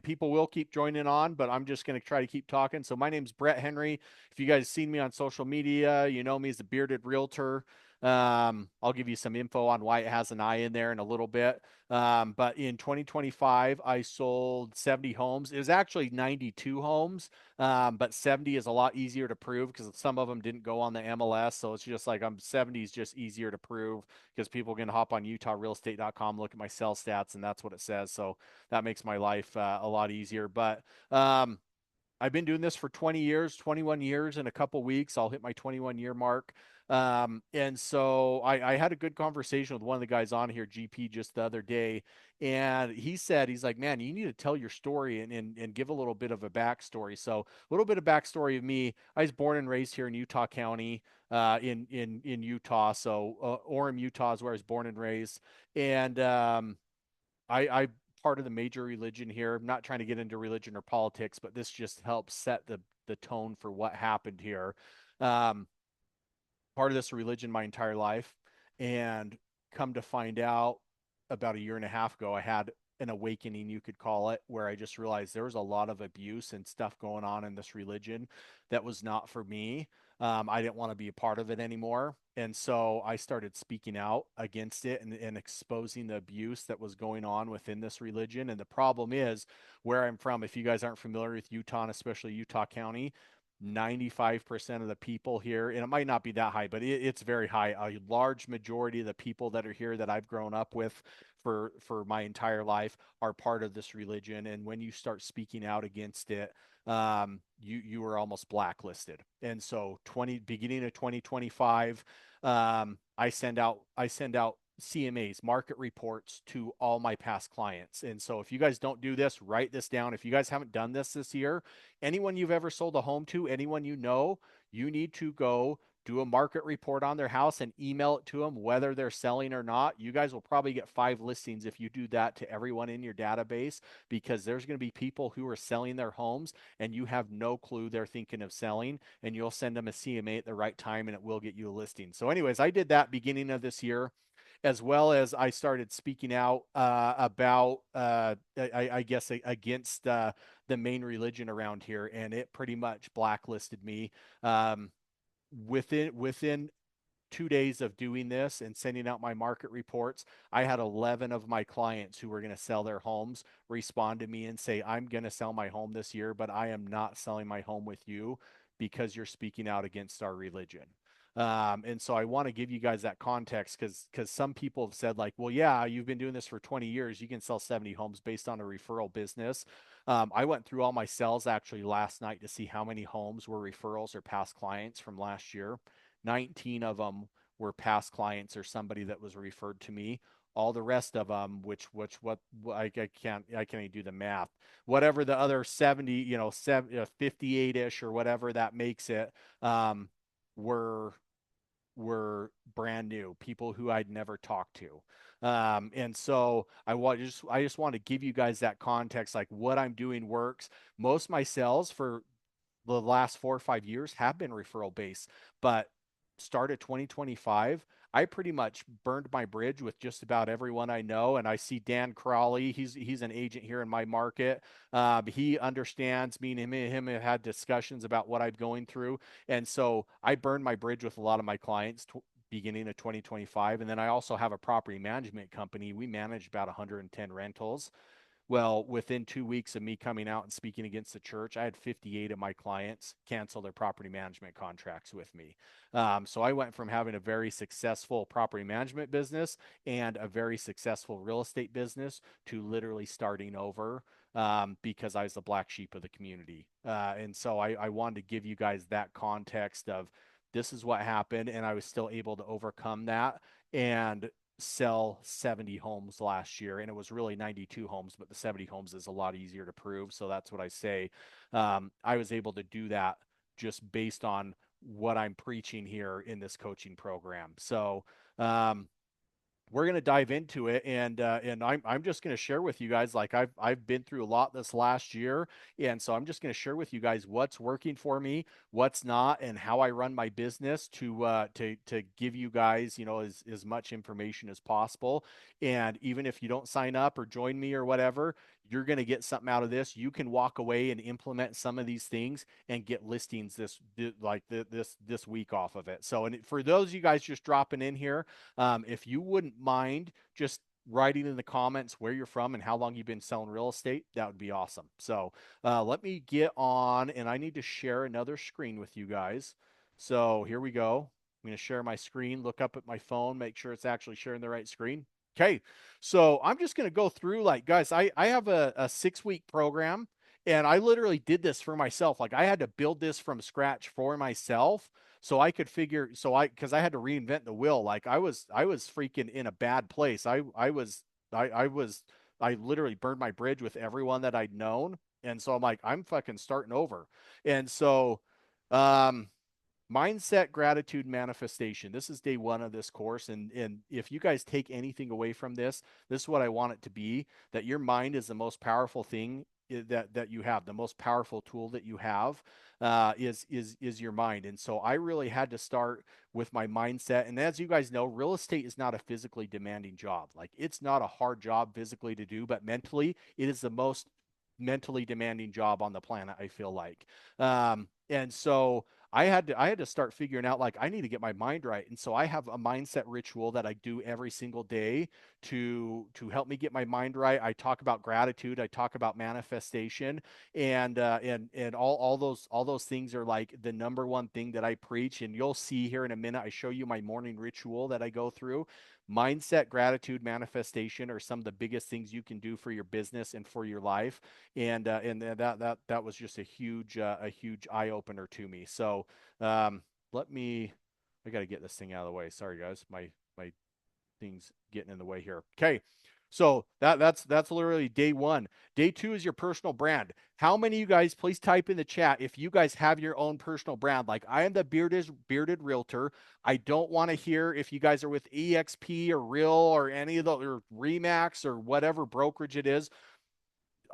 people will keep joining on, but I'm just going to try to keep talking. So my name's Brett Henry. If you guys seen me on social media, you know me as the Bearded Realtor. I'll give you some info on why it has an I in there in a little bit. But in 2025, I sold 70 homes. It was actually 92 homes, but 70 is a lot easier to prove because some of them didn't go on the MLS. So it's just like 70 is just easier to prove because people can hop on utahrealestate.com, look at my sales stats, and that's what it says. So that makes my life a lot easier. But I've been doing this for 20 years, 21 years in a couple weeks. I'll hit my 21-year mark. And so I had a good conversation with one of the guys on here, GP, just the other day. And he said, he's like, man, you need to tell your story and give a little bit of a backstory. So a little bit of backstory of me. I was born and raised here in Utah County, in Utah. So Orem, Utah is where I was born and raised. And I part of the major religion here. I'm not trying to get into religion or politics, but this just helps set the tone for what happened here. Um, Part of this religion my entire life, and come to find out about a year and a half ago, I had an awakening, you could call it, where I just realized there was a lot of abuse and stuff going on in this religion that was not for me. I didn't want to be a part of it anymore. And so I started speaking out against it and exposing the abuse that was going on within this religion. And the problem is where I'm from, if you guys aren't familiar with Utah, and especially Utah County, 95% of the people here, and it might not be that high, but it's very high. A large majority of the people that are here that I've grown up with for my entire life are part of this religion. And when you start speaking out against it, you are almost blacklisted. And so beginning of 2025, I send out CMAs, market reports, to all my past clients. And so if you guys don't do this, write this down. If you guys haven't done this year, anyone you've ever sold a home to, anyone you know, you need to go do a market report on their house and email it to them, whether they're selling or not. You guys will probably get 5 listings if you do that to everyone in your database, because there's going to be people who are selling their homes and you have no clue they're thinking of selling, and you'll send them a CMA at the right time and it will get you a listing. So anyways, I did that beginning of this year, as well as I started speaking out about, I guess, against the main religion around here, and it pretty much blacklisted me. Um, within 2 days of doing this and sending out my market reports, I had 11 of my clients who were going to sell their homes respond to me and say, I'm going to sell my home this year, but I am not selling my home with you because you're speaking out against our religion. And so I want to give you guys that context because some people have said, like, well, yeah, you've been doing this for 20 years. You can sell 70 homes based on a referral business. I went through all my sales actually last night to see how many homes were referrals or past clients from last year. 19 of them were past clients or somebody that was referred to me. All the rest of them, what I can't even do the math. Whatever the other 70, 58 ish or whatever that makes it, um, were were brand new people who I'd never talked to. And so I just want to give you guys that context, like what I'm doing works. Most of my sales for the last 4 or 5 years have been referral based, but started 2025, I pretty much burned my bridge with just about everyone I know. And I see Dan Crawley, he's an agent here in my market. He understands me, and him have had discussions about what I'm going through. And so I burned my bridge with a lot of my clients beginning of 2025. And then I also have a property management company. We manage about 110 rentals. Well, within 2 weeks of me coming out and speaking against the church, I had 58 of my clients cancel their property management contracts with me. So I went from having a very successful property management business and a very successful real estate business to literally starting over, because I was the black sheep of the community. And so I wanted to give you guys that context of this is what happened, and I was still able to overcome that and sell 70 homes last year. And it was really 92 homes, but the 70 homes is a lot easier to prove. So that's what I say. I was able to do that just based on what I'm preaching here in this coaching program. So, we're going to dive into it, and I'm just going to share with you guys, like I've been through a lot this last year, and so I'm just going to share with you guys what's working for me, what's not, and how I run my business to give you guys, as much information as possible. And even if you don't sign up or join me or whatever, you're going to get something out of this. You can walk away and implement some of these things and get listings this week off of it. So, and for those of you guys just dropping in here, if you wouldn't mind just writing in the comments where you're from and how long you've been selling real estate, that would be awesome. So, let me get on, and I need to share another screen with you guys. So here we go. I'm going to share my screen, look up at my phone, make sure it's actually sharing the right screen. Okay. So I'm just going to go through, like, guys, I have a 6 week program, and I literally did this for myself. Like, I had to build this from scratch for myself so I could figure, because I had to reinvent the wheel. Like, I was freaking in a bad place. I literally burned my bridge with everyone that I'd known. And so I'm like, I'm fucking starting over. And so, um, mindset, gratitude, manifestation. This is day one of this course. And if you guys take anything away from this is what I want it to be, that your mind is the most powerful thing that you have. The most powerful tool that you have is your mind. And so I really had to start with my mindset. And as you guys know, real estate is not a physically demanding job. Like, it's not a hard job physically to do, but mentally it is the most mentally demanding job on the planet, I feel like. And so I had to start figuring out, like, I need to get my mind right. And so I have a mindset ritual that I do every single day to help me get my mind right. I talk about gratitude, I talk about manifestation, and all those things are like the number one thing that I preach. And you'll see here in a minute, I show you my morning ritual that I go through. Mindset, gratitude, manifestation are some of the biggest things you can do for your business and for your life. And that was just a huge eye opener to me. So, um, let me. I got to get this thing out of the way. Sorry, guys. My things getting in the way here. Okay. So that's literally day one. Day two is your personal brand. How many of you guys, please type in the chat if you guys have your own personal brand? Like, I am the bearded realtor. I don't want to hear if you guys are with EXP or Real or any of the, or Remax or whatever brokerage it is.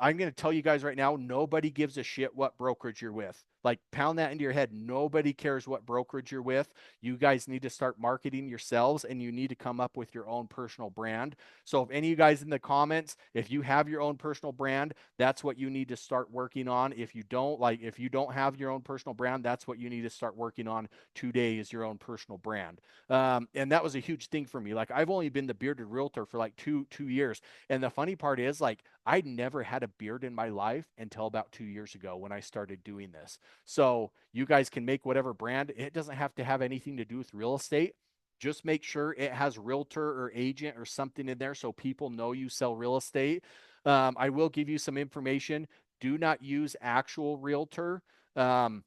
I'm going to tell you guys right now, nobody gives a shit what brokerage you're with. Like, pound that into your head. Nobody cares what brokerage you're with. You guys need to start marketing yourselves, and you need to come up with your own personal brand. So if any of you guys in the comments, if you have your own personal brand, that's what you need to start working on. If you don't have your own personal brand, that's what you need to start working on today, is your own personal brand. And that was a huge thing for me. Like, I've only been the bearded realtor for like two years. And the funny part is, like, I'd never had a beard in my life until about 2 years ago when I started doing this. So you guys can make whatever brand. It doesn't have to have anything to do with real estate. Just make sure it has realtor or agent or something in there so people know you sell real estate. I will give you some information. Do not use actual realtor. Um,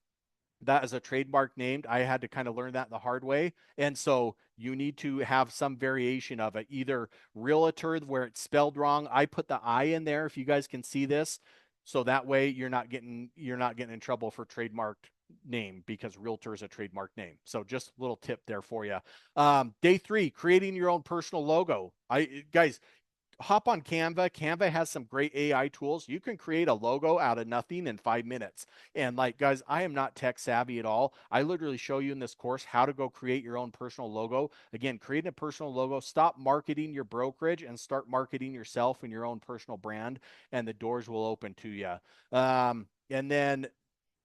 that is a trademark named. I had to kind of learn that the hard way. And so you need to have some variation of it, either realtor where it's spelled wrong. I put the I in there if you guys can see this. So that way you're not getting in trouble for trademarked name, because realtor is a trademark name. So just a little tip there for you. Day three, creating your own personal logo. Guys, hop on Canva. Canva has some great AI tools. You can create a logo out of nothing in 5 minutes. And, like, guys, I am not tech savvy at all. I literally show you in this course how to go create your own personal logo. Again, creating a personal logo. Stop marketing your brokerage and start marketing yourself and your own personal brand, and the doors will open to you. And then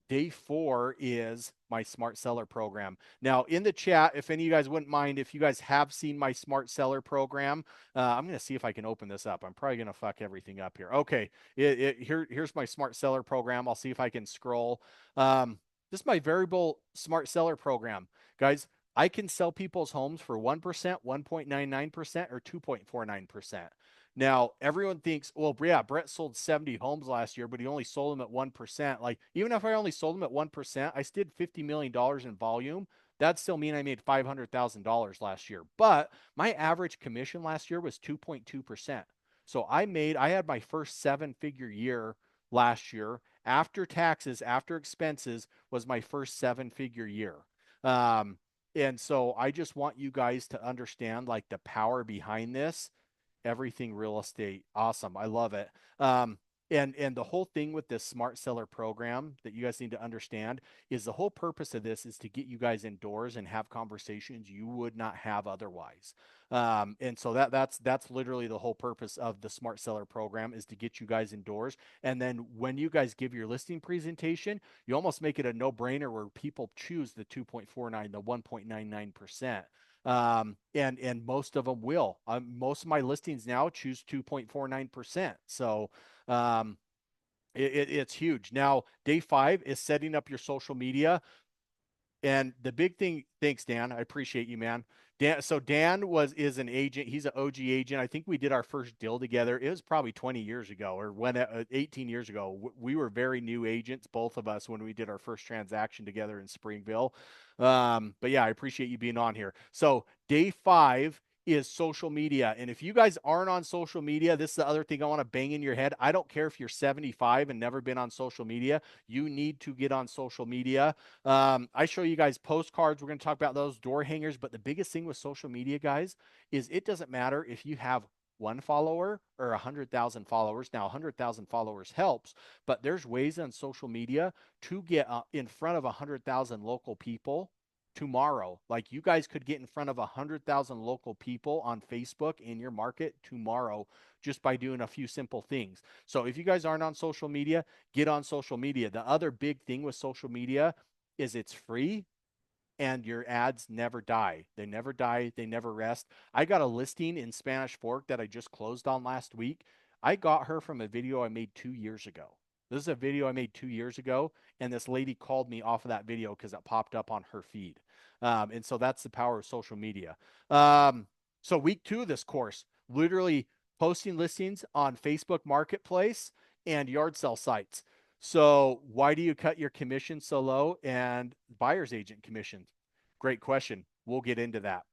day four is my smart seller program. Now, in the chat, if any of you guys wouldn't mind, if you guys have seen my smart seller program, I'm going to see if I can open this up. I'm probably going to fuck everything up here. Okay. Here's my smart seller program. I'll see if I can scroll. This is my variable smart seller program. Guys, I can sell people's homes for 1%, 1.99%, or 2.49%. Now, everyone thinks, well, yeah, Brett sold 70 homes last year, but he only sold them at 1%. Like, even if I only sold them at 1%, I still did $50 million in volume. That'd still mean I made $500,000 last year. But my average commission last year was 2.2%. So I had my first seven-figure year last year. After taxes, after expenses, was my first seven-figure year. Um, and so I just want you guys to understand, like, the power behind this. Everything real estate. Awesome. I love it. And the whole thing with this smart seller program that you guys need to understand is the whole purpose of this is to get you guys indoors and have conversations you would not have otherwise. And so that's literally the whole purpose of the smart seller program, is to get you guys indoors. And then when you guys give your listing presentation, you almost make it a no-brainer where people choose the 2.49, the 1.99%. And most of them will. Most of my listings now choose 2.49%. So um, it's huge. Now, day 5 is setting up your social media. And the big thing, thanks, Dan. I appreciate you, man. Dan is an agent. He's an OG agent. I think we did our first deal together. It was probably 20 years ago, or 18 years ago. We were very new agents, both of us, when we did our first transaction together in Springville. But yeah, I appreciate you being on here. So day 5 is social media. And if you guys aren't on social media, this is the other thing I want to bang in your head. I don't care if you're 75 and never been on social media. You need to get on social media. I show you guys postcards. We're going to talk about those, door hangers. But the biggest thing with social media, guys, is it doesn't matter if you have one follower or 100,000 followers. Now, 100,000 followers helps, but there's ways on social media to get in front of 100,000 local people tomorrow. Like, you guys could get in front of 100,000 local people on Facebook in your market tomorrow just by doing a few simple things. So if you guys aren't on social media, get on social media. The other big thing with social media is it's free and your ads never die. They never die. They never rest. I got a listing in Spanish Fork that I just closed on last week. I got her from a video I made 2 years ago. This is a video I made 2 years ago, and this lady called me off of that video because it popped up on her feed. And so that's the power of social media. So week 2 of this course, literally posting listings on Facebook Marketplace and yard sale sites. So why do you cut your commission so low and buyer's agent commissions? Great question. We'll get into that.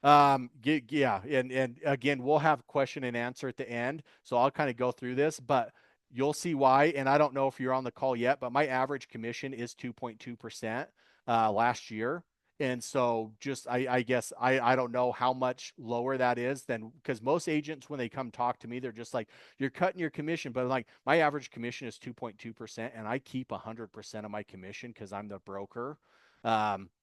Yeah, and again, we'll have question and answer at the end. So I'll kind of go through this, but you'll see why. And I don't know if you're on the call yet, but my average commission is 2.2% last year. And so just I guess I don't know how much lower that is than, because most agents, when they come talk to me, they're just like, you're cutting your commission. But like, my average commission is 2.2%, and I keep 100% of my commission because I'm the broker.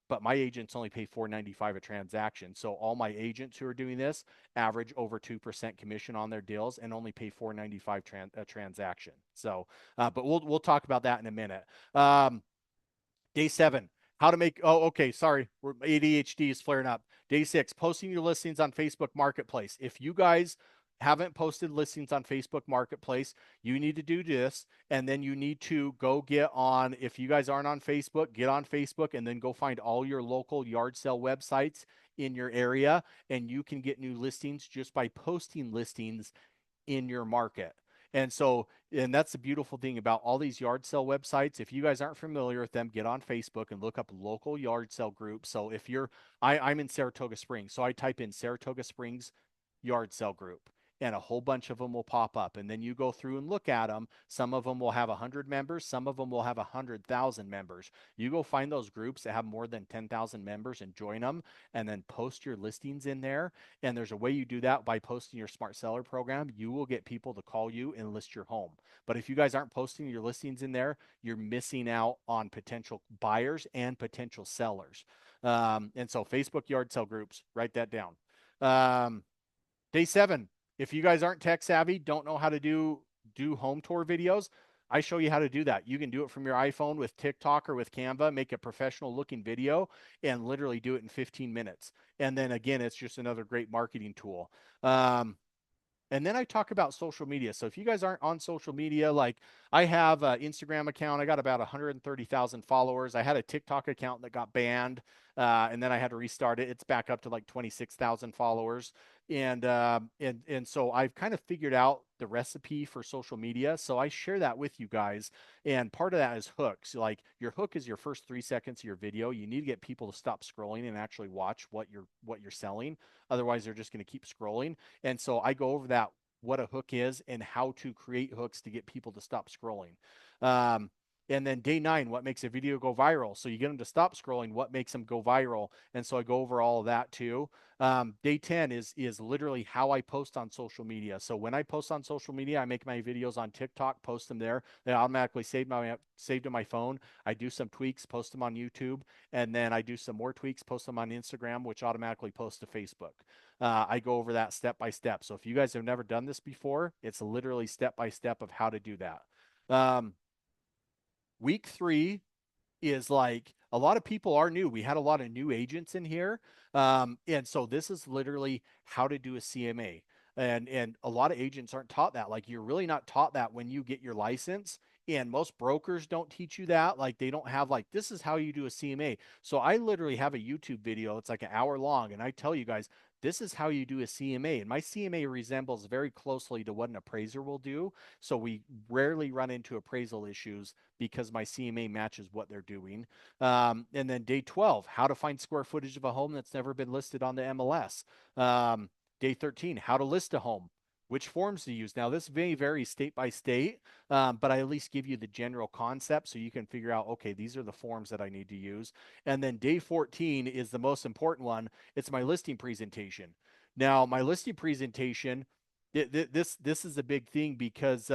But my agents only pay 4.95 a transaction. So all my agents who are doing this average over 2% commission on their deals and only pay 4.95 a transaction. So, but we'll talk about that in a minute. Day 7, how to make, oh, okay, sorry, ADHD is flaring up. Day 6, posting your listings on Facebook Marketplace. If you guys haven't posted listings on Facebook Marketplace, you need to do this. And then you need to go get on, if you guys aren't on Facebook, get on Facebook and then go find all your local yard sale websites in your area. And you can get new listings just by posting listings in your market. And so, and that's the beautiful thing about all these yard sale websites. If you guys aren't familiar with them, get on Facebook and look up local yard sale groups. So if you're, I'm in Saratoga Springs, so I type in Saratoga Springs yard sale group, and a whole bunch of them will pop up. And then you go through and look at them. Some of them will have 100 members. Some of them will have 100,000 members. You go find those groups that have more than 10,000 members and join them, and then post your listings in there. And there's a way you do that by posting your smart seller program. You will get people to call you and list your home. But if you guys aren't posting your listings in there, you're missing out on potential buyers and potential sellers. And so Facebook yard sale groups, write that down. Day 7, if you guys aren't tech savvy, don't know how to do home tour videos, I show you how to do that. You can do it from your iPhone with TikTok or with Canva, make a professional looking video and literally do it in 15 minutes. And then again, it's just another great marketing tool. And then I talk about social media. So if you guys aren't on social media, like, I have an Instagram account. I got about 130,000 followers. I had a TikTok account that got banned, and then I had to restart it. It's back up to like 26,000 followers. And so I've kind of figured out the recipe for social media. So I share that with you guys. And part of that is hooks. Like, your hook is your first 3 seconds of your video. You need to get people to stop scrolling and actually watch what you're selling. Otherwise, they're just going to keep scrolling. And so I go over that, what a hook is and how to create hooks to get people to stop scrolling. And then day 9, what makes a video go viral? So you get them to stop scrolling, what makes them go viral? And so I go over all of that too. Day 10 is literally how I post on social media. So when I post on social media, I make my videos on TikTok, post them there. They automatically saved to my phone. I do some tweaks, post them on YouTube, and then I do some more tweaks, post them on Instagram, which automatically post to Facebook. I go over that step by step. So if you guys have never done this before, it's literally step by step of how to do that. Um, week 3 is like a lot of people are new. We had a lot of new agents in here. And so this is literally how to do a CMA. And a lot of agents aren't taught that. Like you're really not taught that when you get your license. And most brokers don't teach you that. Like they don't have like this is how you do a CMA. So I literally have a YouTube video. It's like an hour long, and I tell you guys this is how you do a CMA. And my CMA resembles very closely to what an appraiser will do. So we rarely run into appraisal issues because my CMA matches what they're doing. And then day 12, how to find square footage of a home that's never been listed on the MLS. Day 13, how to list a home. Which forms to use. Now, this may vary state by state, but I at least give you the general concept so you can figure out, okay, these are the forms that I need to use. And then day 14 is the most important one. It's my listing presentation. Now, my listing presentation, this is a big thing because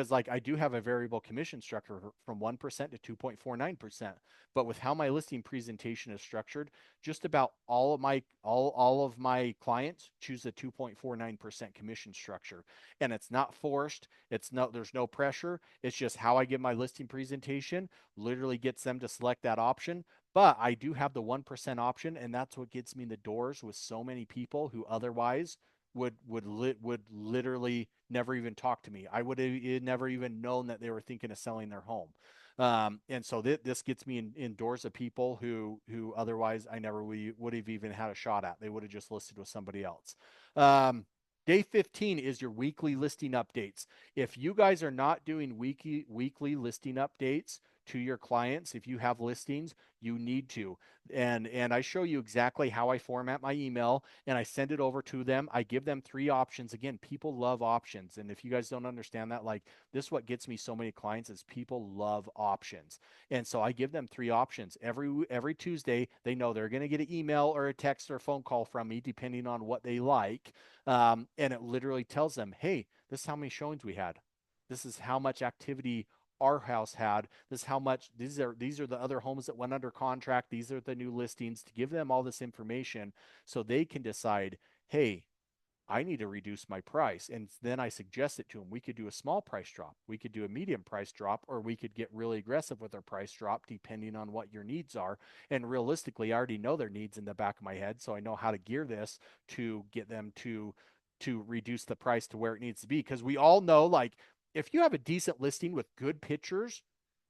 like I do have a variable commission structure from 1% to 2.49%. But with how my listing presentation is structured, just about all of my clients choose a 2.49% commission structure. And it's not forced. There's no pressure. It's just how I give my listing presentation literally gets them to select that option. But I do have the 1% option, and that's what gets me in the doors with so many people who otherwise would literally never even talk to me. I would have never even known that they were thinking of selling their home. And so this gets me indoors of people who otherwise I never would have even had a shot at. They would have just listed with somebody else. Day 15 is your weekly listing updates. If you guys are not doing weekly listing updates to your clients, if you have listings, you need to. And I show you exactly how I format my email and I send it over to them. I give them 3 options. Again, people love options. And if you guys don't understand that, like this what gets me so many clients is people love options. And so I give them 3 options. Every Tuesday, they know they're going to get an email or a text or a phone call from me depending on what they like. And it literally tells them, "Hey, this is how many showings we had. This is how much activity our house had. This is how much these are the other homes that went under contract. These are the new listings," to give them all this information so they can decide, hey, I need to reduce my price. And then I suggest it to them. We could do a small price drop. We could do a medium price drop, or we could get really aggressive with our price drop depending on what your needs are. And realistically, I already know their needs in the back of my head. So I know how to gear this to get them to reduce the price to where it needs to be. Because we all know, like, if you have a decent listing with good pictures,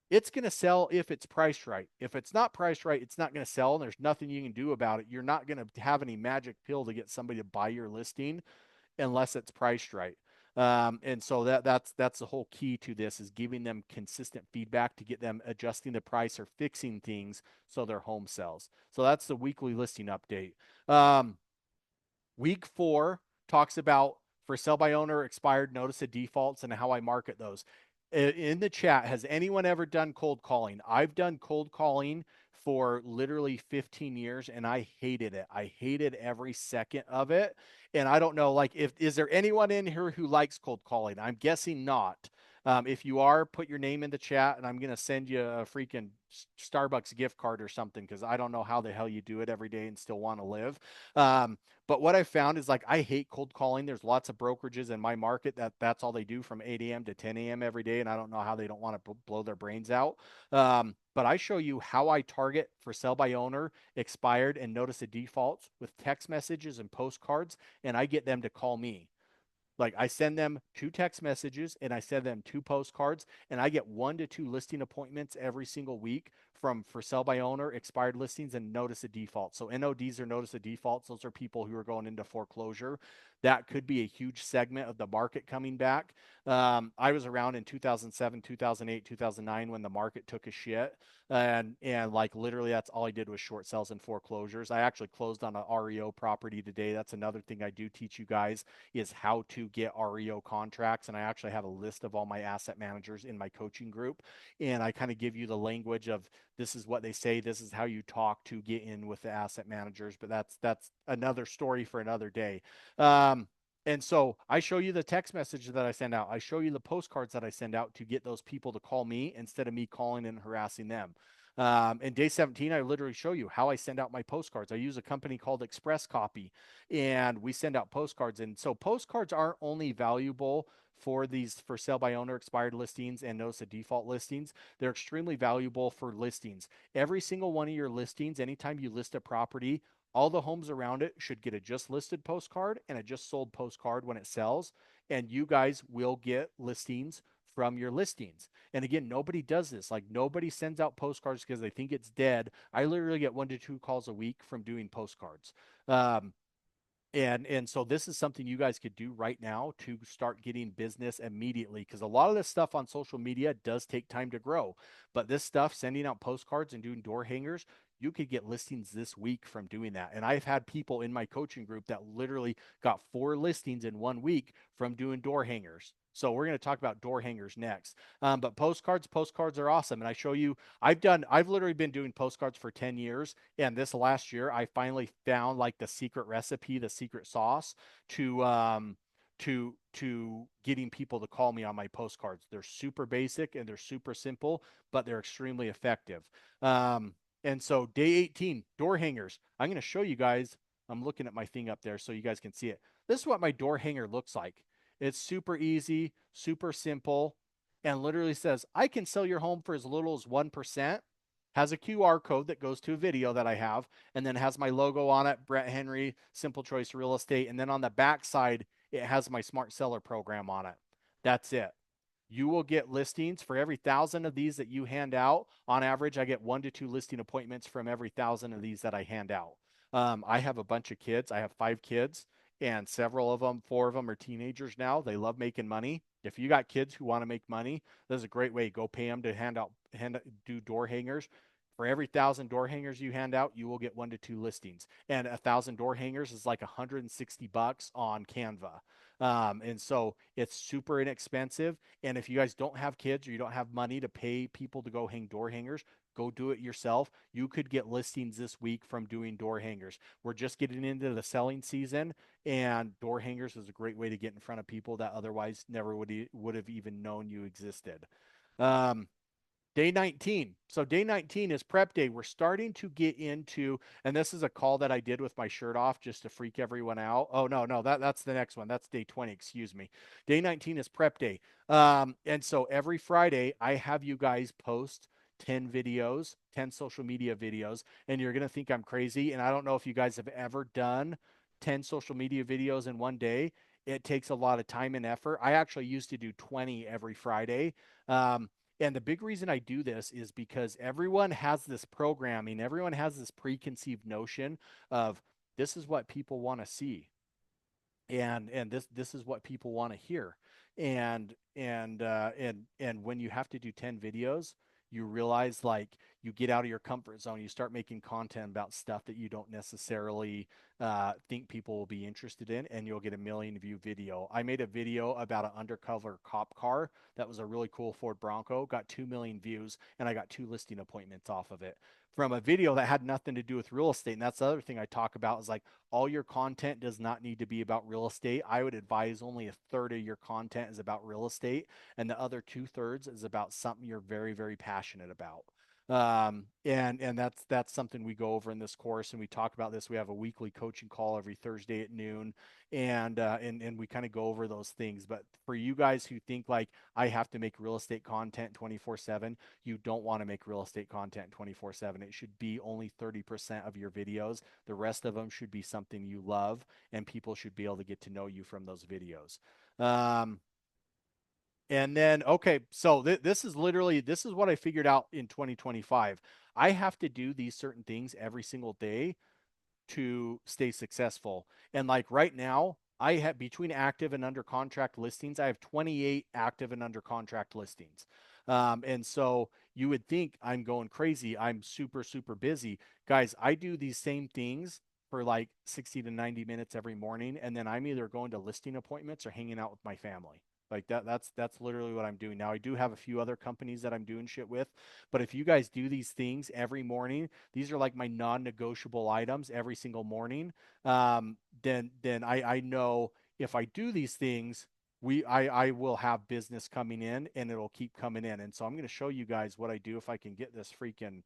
it's going to sell if it's priced right. If it's not priced right, it's not going to sell, and there's nothing you can do about it. You're not going to have any magic pill to get somebody to buy your listing unless it's priced right. And so that's the whole key to this is giving them consistent feedback to get them adjusting the price or fixing things so their home sells. So that's the weekly listing update. Week 4 talks about for sell by owner, expired, notice of defaults, and how I market those. In the chat, has anyone ever done cold calling? I've done cold calling for literally 15 years and I hated it. I hated every second of it. And I don't know, like, if is there anyone in here who likes cold calling? I'm guessing not. If you are, put your name in the chat and I'm going to send you a freaking Starbucks gift card or something because I don't know how the hell you do it every day and still want to live. But what I found is like I hate cold calling. There's lots of brokerages in my market that's all they do from 8 a.m. to 10 a.m. every day, and I don't know how they don't want to blow their brains out. But I show you how I target for sell by owner, expired, and notice of defaults with text messages and postcards, and I get them to call me. Like I send them 2 text messages and I send them 2 postcards and I get 1 to 2 listing appointments every single week from for sell by owner, expired listings, and notice of default. So NODs are notice of defaults. Those are people who are going into foreclosure. That could be a huge segment of the market coming back. I was around in 2007, 2008, 2009 when the market took a shit. And like literally that's all I did was short sales and foreclosures. I actually closed on an REO property today. That's another thing I do teach you guys is how to get REO contracts. And I actually have a list of all my asset managers in my coaching group. And I kind of give you the language of This is what they say. This is how you talk to get in with the asset managers. But that's another story for another day. Um, and so I show you the text message that I send out. I show you the postcards that I send out to get those people to call me instead of me calling and harassing them. In day 17, I literally show you how I send out my postcards. I use a company called Express Copy, and we send out postcards. And so postcards aren't only valuable for these for sale by owner expired listings and notice of default listings. They're extremely valuable for listings. Every single one of your listings, anytime you list a property, all the homes around it should get a just listed postcard and a just sold postcard when it sells. And you guys will get listings from your listings. And again, nobody does this. Like nobody sends out postcards because they think it's dead. I literally get 1 to 2 calls a week from doing postcards. Um, and so this is something you guys could do right now to start getting business immediately, because a lot of this stuff on social media does take time to grow, but this stuff, sending out postcards and doing door hangers, you could get listings this week from doing that. And I've had people in my coaching group that literally got 4 listings in 1 week from doing door hangers. So we're going to talk about door hangers next. But postcards are awesome. And I show you, I've literally been doing postcards for 10 years. And this last year, I finally found like the secret recipe, the secret sauce to getting people to call me on my postcards. They're super basic and they're super simple, but they're extremely effective. Um, and so day 18, door hangers. I'm going to show you guys. I'm looking at my thing up there so you guys can see it. This is what my door hanger looks like. It's super easy, super simple, and literally says, I can sell your home for as little as 1%. Has a QR code that goes to a video that I have, and then has my logo on it, Brett Henry, Simple Choice Real Estate. And then on the back side, it has my Smart Seller program on it. That's it. You will get listings for every 1,000 of these that you hand out. On average, I get 1 to 2 listing appointments from every 1,000 of these that I hand out. I have a bunch of kids. I have 5 kids, and several of them, 4 of them are teenagers now. They love making money. If you got kids who want to make money, this is a great way. Go pay them to do door hangers. For every 1,000 door hangers you hand out, you will get 1 to 2 listings. And 1,000 door hangers is like $160 on Canva. And so it's super inexpensive. And if you guys don't have kids or you don't have money to pay people to go hang door hangers, go do it yourself. You could get listings this week from doing door hangers. We're just getting into the selling season, and door hangers is a great way to get in front of people that otherwise never would have even known you existed. Um, Day 19. So day 19 is prep day. We're starting to get into, and this is a call that I did with my shirt off just to freak everyone out. Oh no, that's the next one. That's day 20, excuse me. Day 19 is prep day. And so every Friday I have you guys post 10 videos, 10 social media videos, and you're going to think I'm crazy. And I don't know if you guys have ever done 10 social media videos in one day. It takes a lot of time and effort. I actually used to do 20 every Friday. Um, and the big reason I do this is because everyone has this programming, everyone has this preconceived notion of this is what people want to see, and this is what people want to hear. And when you have to do 10 videos, you realize like you get out of your comfort zone, you start making content about stuff that you don't necessarily think people will be interested in, and you'll get a million view video. I made a video about an undercover cop car that was a really cool Ford Bronco, got 2 million views, and I got 2 listing appointments off of it from a video that had nothing to do with real estate. And that's the other thing I talk about is like all your content does not need to be about real estate. I would advise only a third of your content is about real estate, and the other 2/3 is about something you're very, very passionate about. And that's something we go over in this course, and we talk about this. We have a weekly coaching call every Thursday at noon, and we kind of go over those things. But for you guys who think like I have to make real estate content 24/7, you don't want to make real estate content 24/7. It should be only 30% of your videos. The rest of them should be something you love, and people should be able to get to know you from those videos. Um, and then, okay, so this is literally, this is what I figured out in 2025. I have to do these certain things every single day to stay successful. And like right now, I have between active and under contract listings, I have 28 active and under contract listings. And so you would think I'm going crazy. I'm super, super busy. Guys, I do these same things for like 60 to 90 minutes every morning. And then I'm either going to listing appointments or hanging out with my family. Like that's literally what I'm doing now. I do have a few other companies that I'm doing shit with, but if you guys do these things every morning, these are like my non-negotiable items every single morning. Then I know if I do these things, I will have business coming in and it'll keep coming in. And so I'm going to show you guys what I do if I can get this freaking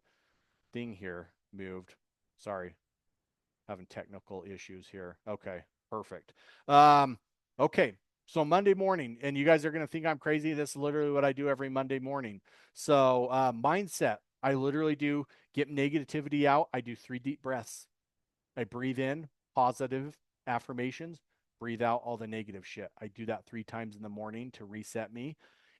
thing here moved. Sorry, having technical issues here. Okay, perfect. Um, okay, so Monday morning, and you guys are going to think I'm crazy. This is literally what I do every Monday morning. So, mindset, I literally do get negativity out. I do 3 deep breaths. I breathe in positive affirmations, breathe out all the negative shit. I do that 3 times in the morning to reset me.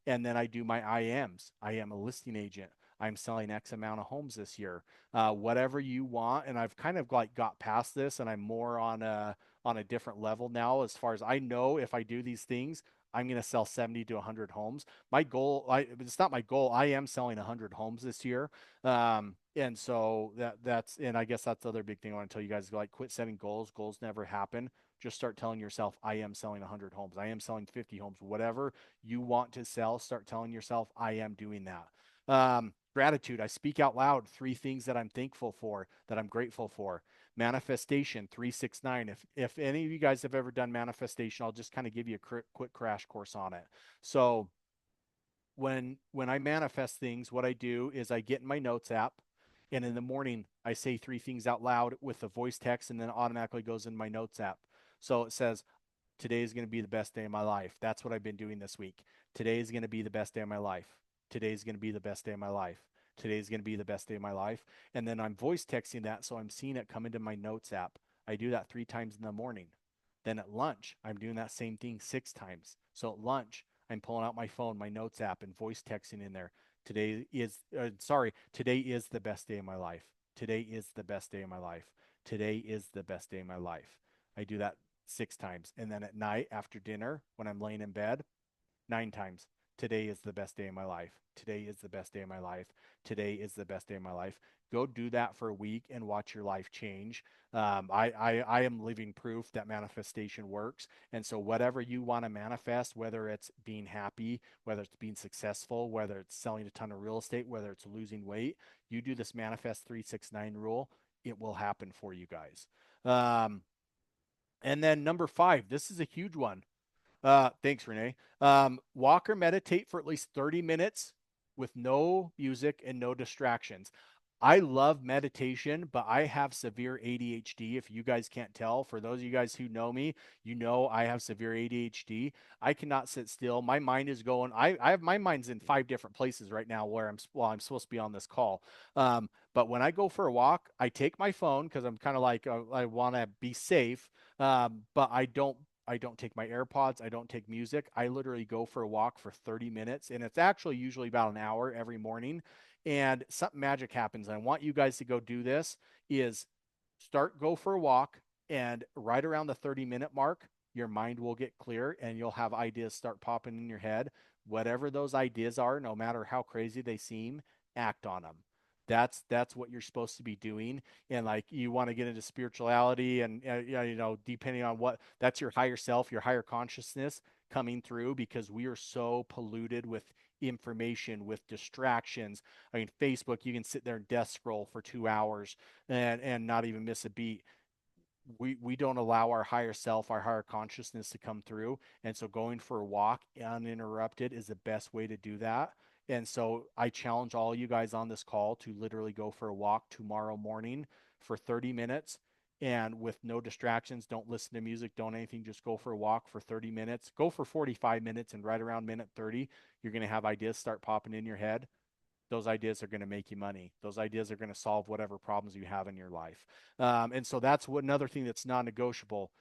And then I do my I ams. I am a listing agent. I'm selling X amount of homes this year. Whatever you want. And I've kind of like got past this and I'm more on a different level now as far as I know if I do these things, I'm going to sell 70 to 100 homes. My goal, it's not my goal. I am selling 100 homes this year. And so and I guess that's the other big thing I want to tell you guys, like quit setting goals. Goals never happen. Just start telling yourself, I am selling 100 homes. I am selling 50 homes, whatever you want to sell. Start telling yourself, I am doing that. Gratitude. I speak out loud 3 things that I'm thankful for, that I'm grateful for. Manifestation 369. If any of you guys have ever done manifestation, I'll just kind of give you a quick crash course on it. So when I manifest things, what I do is I get in my notes app, and in the morning I say 3 things out loud with the voice text, and then automatically goes in my notes app. So it says, today is going to be the best day of my life. That's what I've been doing this week. Today is going to be the best day of my life. Today is going to be the best day of my life. Today is going to be the best day of my life. And then I'm voice texting that. So I'm seeing it come into my notes app. I do that 3 times in the morning. Then at lunch, I'm doing that same thing 6 times. So at lunch, I'm pulling out my phone, my notes app, and voice texting in there. Today is the best day of my life. Today is the best day of my life. Today is the best day of my life. I do that 6 times. And then at night after dinner, when I'm laying in bed, 9 times. Today is the best day of my life. Today is the best day of my life. Today is the best day of my life. Go do that for a week and watch your life change. I am living proof that manifestation works. And so, whatever you want to manifest, whether it's being happy, whether it's being successful, whether it's selling a ton of real estate, whether it's losing weight, you do this manifest 369 rule, it will happen for you guys. Um, and then number 5, this is a huge one. Thanks, Renee. Walk or meditate for at least 30 minutes with no music and no distractions. I love meditation, but I have severe ADHD. If you guys can't tell, for those of you guys who know me, you know I have severe ADHD. I cannot sit still. My mind is going. I have my mind's in 5 different places right now where I'm supposed to be on this call. But when I go for a walk, I take my phone because I'm kind of like I want to be safe. But I don't take my AirPods. I don't take music. I literally go for a walk for 30 minutes, and it's actually usually about an hour every morning. And something magic happens. I want you guys to go do this. Is go for a walk, and right around the 30-minute mark, your mind will get clear, and you'll have ideas start popping in your head. Whatever those ideas are, no matter how crazy they seem, act on them. That's what you're supposed to be doing. And like you want to get into spirituality and depending on what, that's your higher self, your higher consciousness coming through, because we are so polluted with information, with distractions. I mean, Facebook, you can sit there and death scroll for 2 hours and not even miss a beat. We don't allow our higher self, our higher consciousness to come through. And so going for a walk uninterrupted is the best way to do that. And so I challenge all you guys on this call to literally go for a walk tomorrow morning for 30 minutes and with no distractions. Don't listen to music, don't anything, just go for a walk for 30 minutes. Go for 45 minutes, and right around minute 30, you're going to have ideas start popping in your head. Those ideas are going to make you money. Those ideas are going to solve whatever problems you have in your life. And so that's another thing that's non-negotiable.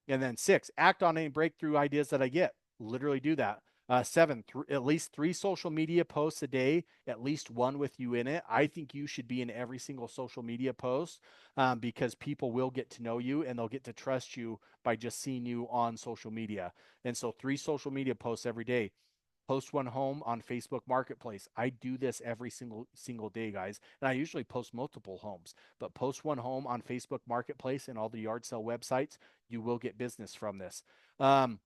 And then 6, act on any breakthrough ideas that I get. Literally do that. 7, at least 3 social media posts a day, at least one with you in it. I think you should be in every single social media post, because people will get to know you and they'll get to trust you by just seeing you on social media. And so 3 social media posts every day. Post one home on Facebook Marketplace. I do this every single day, guys. And I usually post multiple homes, but post one home on Facebook Marketplace and all the yard sale websites. You will get business from this. Um,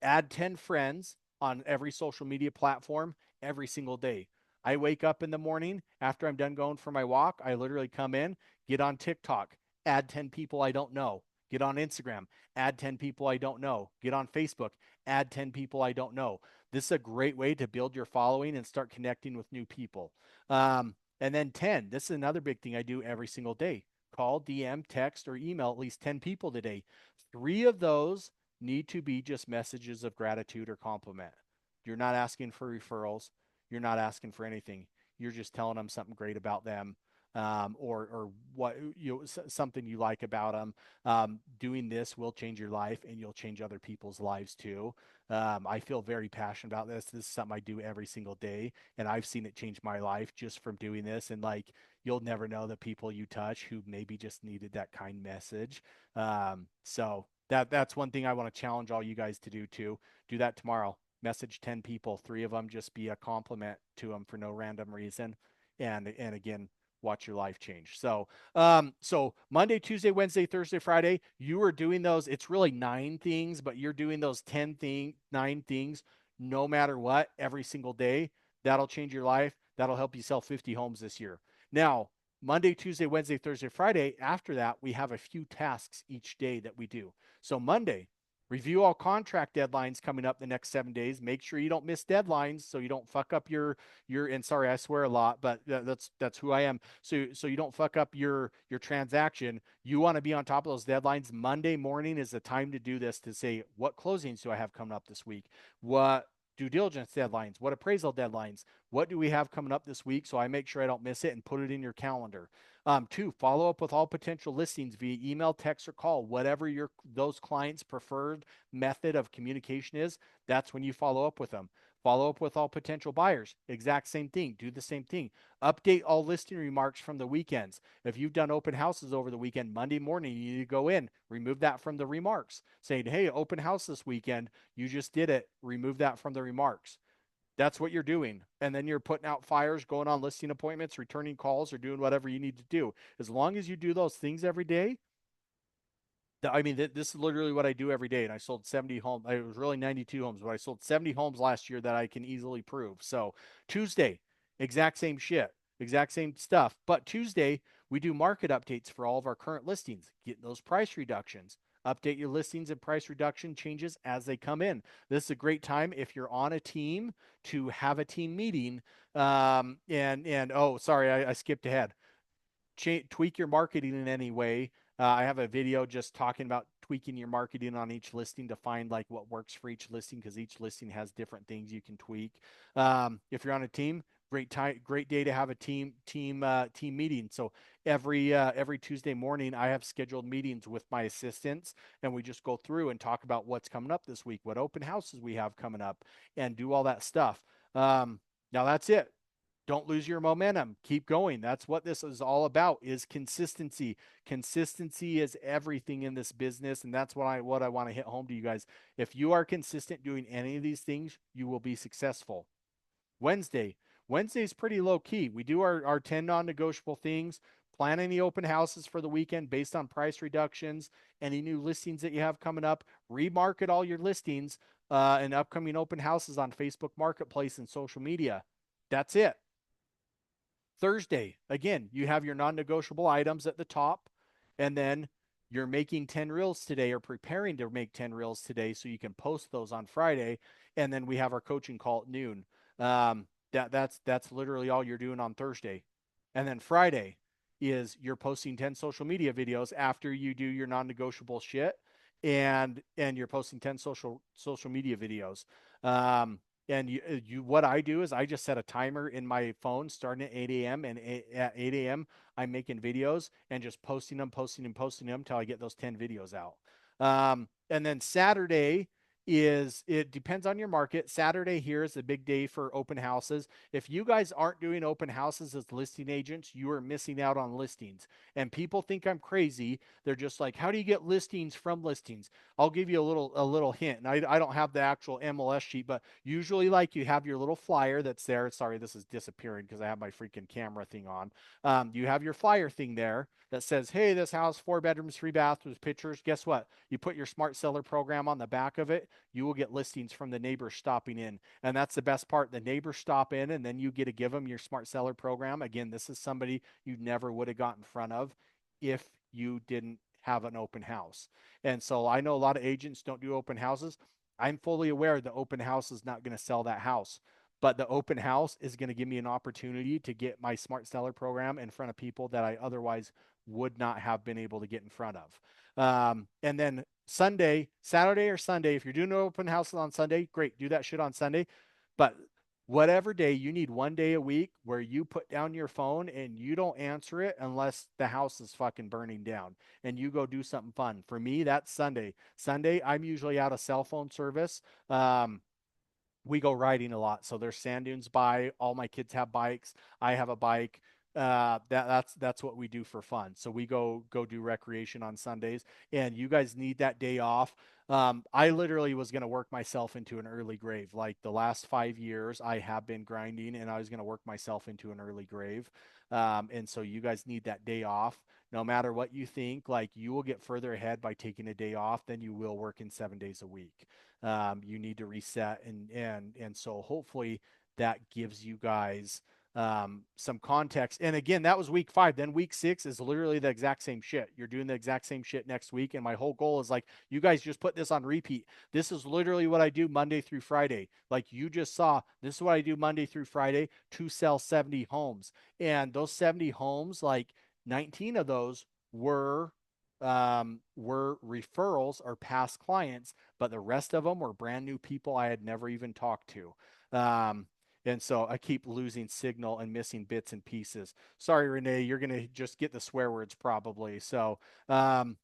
Add 10 friends on every social media platform every single day. I wake up in the morning after I'm done going for my walk. I literally come in, get on TikTok, add 10 people I don't know, get on Instagram, add 10 people I don't know, get on Facebook, add 10 people I don't know. This is a great way to build your following and start connecting with new people. And then 10, this is another big thing I do every single day. Call, DM, text, or email at least 10 people today. Three of those need to be just messages of gratitude or compliment. You're not asking for referrals. You're not asking for anything. You're just telling them something great about them, or what something you like about them. Doing this will change your life, and you'll change other people's lives too. I feel very passionate about this. This is something I do every single day, and I've seen it change my life just from doing this. And like, you'll never know the people you touch who maybe just needed that kind message. So that's one thing I want to challenge all you guys to do too. Do that tomorrow. Message 10 people, three of them just be a compliment to them for no random reason. And again, watch your life change. So Monday, Tuesday, Wednesday, Thursday, Friday, you are doing those. It's really 9 things, but you're doing those 9 things no matter what every single day. That'll change your life. That'll help you sell 50 homes this year. Now, Monday, Tuesday, Wednesday, Thursday, Friday, after that, we have a few tasks each day that we do. So Monday, review all contract deadlines coming up the next 7 days. Make sure you don't miss deadlines so you don't fuck up your and sorry, I swear a lot, but that's who I am. So you don't fuck up your transaction. You want to be on top of those deadlines. Monday morning is the time to do this, to say, what closings do I have coming up this week? What due diligence deadlines? What appraisal deadlines? What do we have coming up this week? So I make sure I don't miss it and put it in your calendar. 2, follow up with all potential listings via email, text, or call. Whatever those clients' preferred method of communication is, that's when you follow up with them. Follow up with all potential buyers. Exact same thing. Do the same thing. Update all listing remarks from the weekends. If you've done open houses over the weekend, Monday morning, you need to go in, remove that from the remarks. Saying, hey, open house this weekend. You just did it. Remove that from the remarks. That's what you're doing. And then you're putting out fires, going on listing appointments, returning calls, or doing whatever you need to do. As long as you do those things every day, I mean, this is literally what I do every day. And I sold 70 homes. It was really 92 homes, but I sold 70 homes last year that I can easily prove. So Tuesday, exact same shit, exact same stuff. But Tuesday, we do market updates for all of our current listings, get those price reductions. Update your listings and price reduction changes as they come in. This is a great time if you're on a team to have a team meeting. And oh, sorry, I skipped ahead. Tweak your marketing in any way. I have a video just talking about tweaking your marketing on each listing to find like what works for each listing, because each listing has different things you can tweak. If you're on a team, great day to have a team meeting. So every Tuesday morning, I have scheduled meetings with my assistants, and we just go through and talk about what's coming up this week, what open houses we have coming up, and do all that stuff. Now that's it. Don't lose your momentum. Keep going. That's what this is all about, is consistency. Consistency is everything in this business, and that's what I want to hit home to you guys. If you are consistent doing any of these things, you will be successful. Wednesday. Wednesday is pretty low key. We do our 10 non-negotiable things, plan any open houses for the weekend based on price reductions, any new listings that you have coming up, remarket all your listings, and upcoming open houses on Facebook Marketplace and social media. That's it. Thursday, again, you have your non-negotiable items at the top, and then you're making 10 reels today, or preparing to make 10 reels today, so you can post those on Friday. And then we have our coaching call at noon. That's literally all you're doing on Thursday. And then Friday is you're posting 10 social media videos after you do your non-negotiable shit, and you're posting 10 social media videos. And what I do is I just set a timer in my phone starting at 8 a.m. And at 8 a.m. I'm making videos and just posting them until I get those 10 videos out. And then Saturday it depends on your market. Saturday here is a big day for open houses. If you guys aren't doing open houses as listing agents, you are missing out on listings. And people think I'm crazy. They're just like, how do you get listings from listings? I'll give you a little hint. And I don't have the actual MLS sheet, but usually like you have your little flyer that's there. Sorry, this is disappearing because I have my freaking camera thing on. You have your flyer thing there that says, hey, this house, 4 bedrooms, 3 bathrooms, pictures. Guess what? You put your smart seller program on the back of it. you will get listings from the neighbors stopping in. And that's the best part. The neighbors stop in, and then you get to give them your smart seller program. Again, this is somebody you never would have got in front of if you didn't have an open house. And so I know a lot of agents don't do open houses. I'm fully aware the open house is not going to sell that house, but the open house is going to give me an opportunity to get my smart seller program in front of people that I otherwise would not have been able to get in front of. And then Sunday, Saturday or Sunday, if you're doing open houses on Sunday, great, do that shit on Sunday. But whatever day, you need one day a week where you put down your phone and you don't answer it unless the house is fucking burning down, and you go do something fun. For me, that's Sunday. Sunday, I'm usually out of cell phone service. We go riding a lot. So there's sand dunes by. All my kids have bikes. I have a bike. That's what we do for fun. So we go do recreation on Sundays, and you guys need that day off. I literally was going to work myself into an early grave. Like the last 5 years, I have been grinding, and I was going to work myself into an early grave. And so you guys need that day off. No matter what you think, like you will get further ahead by taking a day off than you will working 7 days a week. You need to reset, and so hopefully that gives you guys some context. And again, that was week 5. Then week 6 is literally the exact same shit. You're doing the exact same shit next week. And my whole goal is like, you guys just put this on repeat. This is literally what I do Monday through Friday. Like you just saw, this is what I do Monday through Friday to sell 70 homes. And those 70 homes, like 19 of those were referrals or past clients, but the rest of them were brand new people I had never even talked to. And so I keep losing signal and missing bits and pieces. Sorry, Renee, you're going to just get the swear words probably. Um,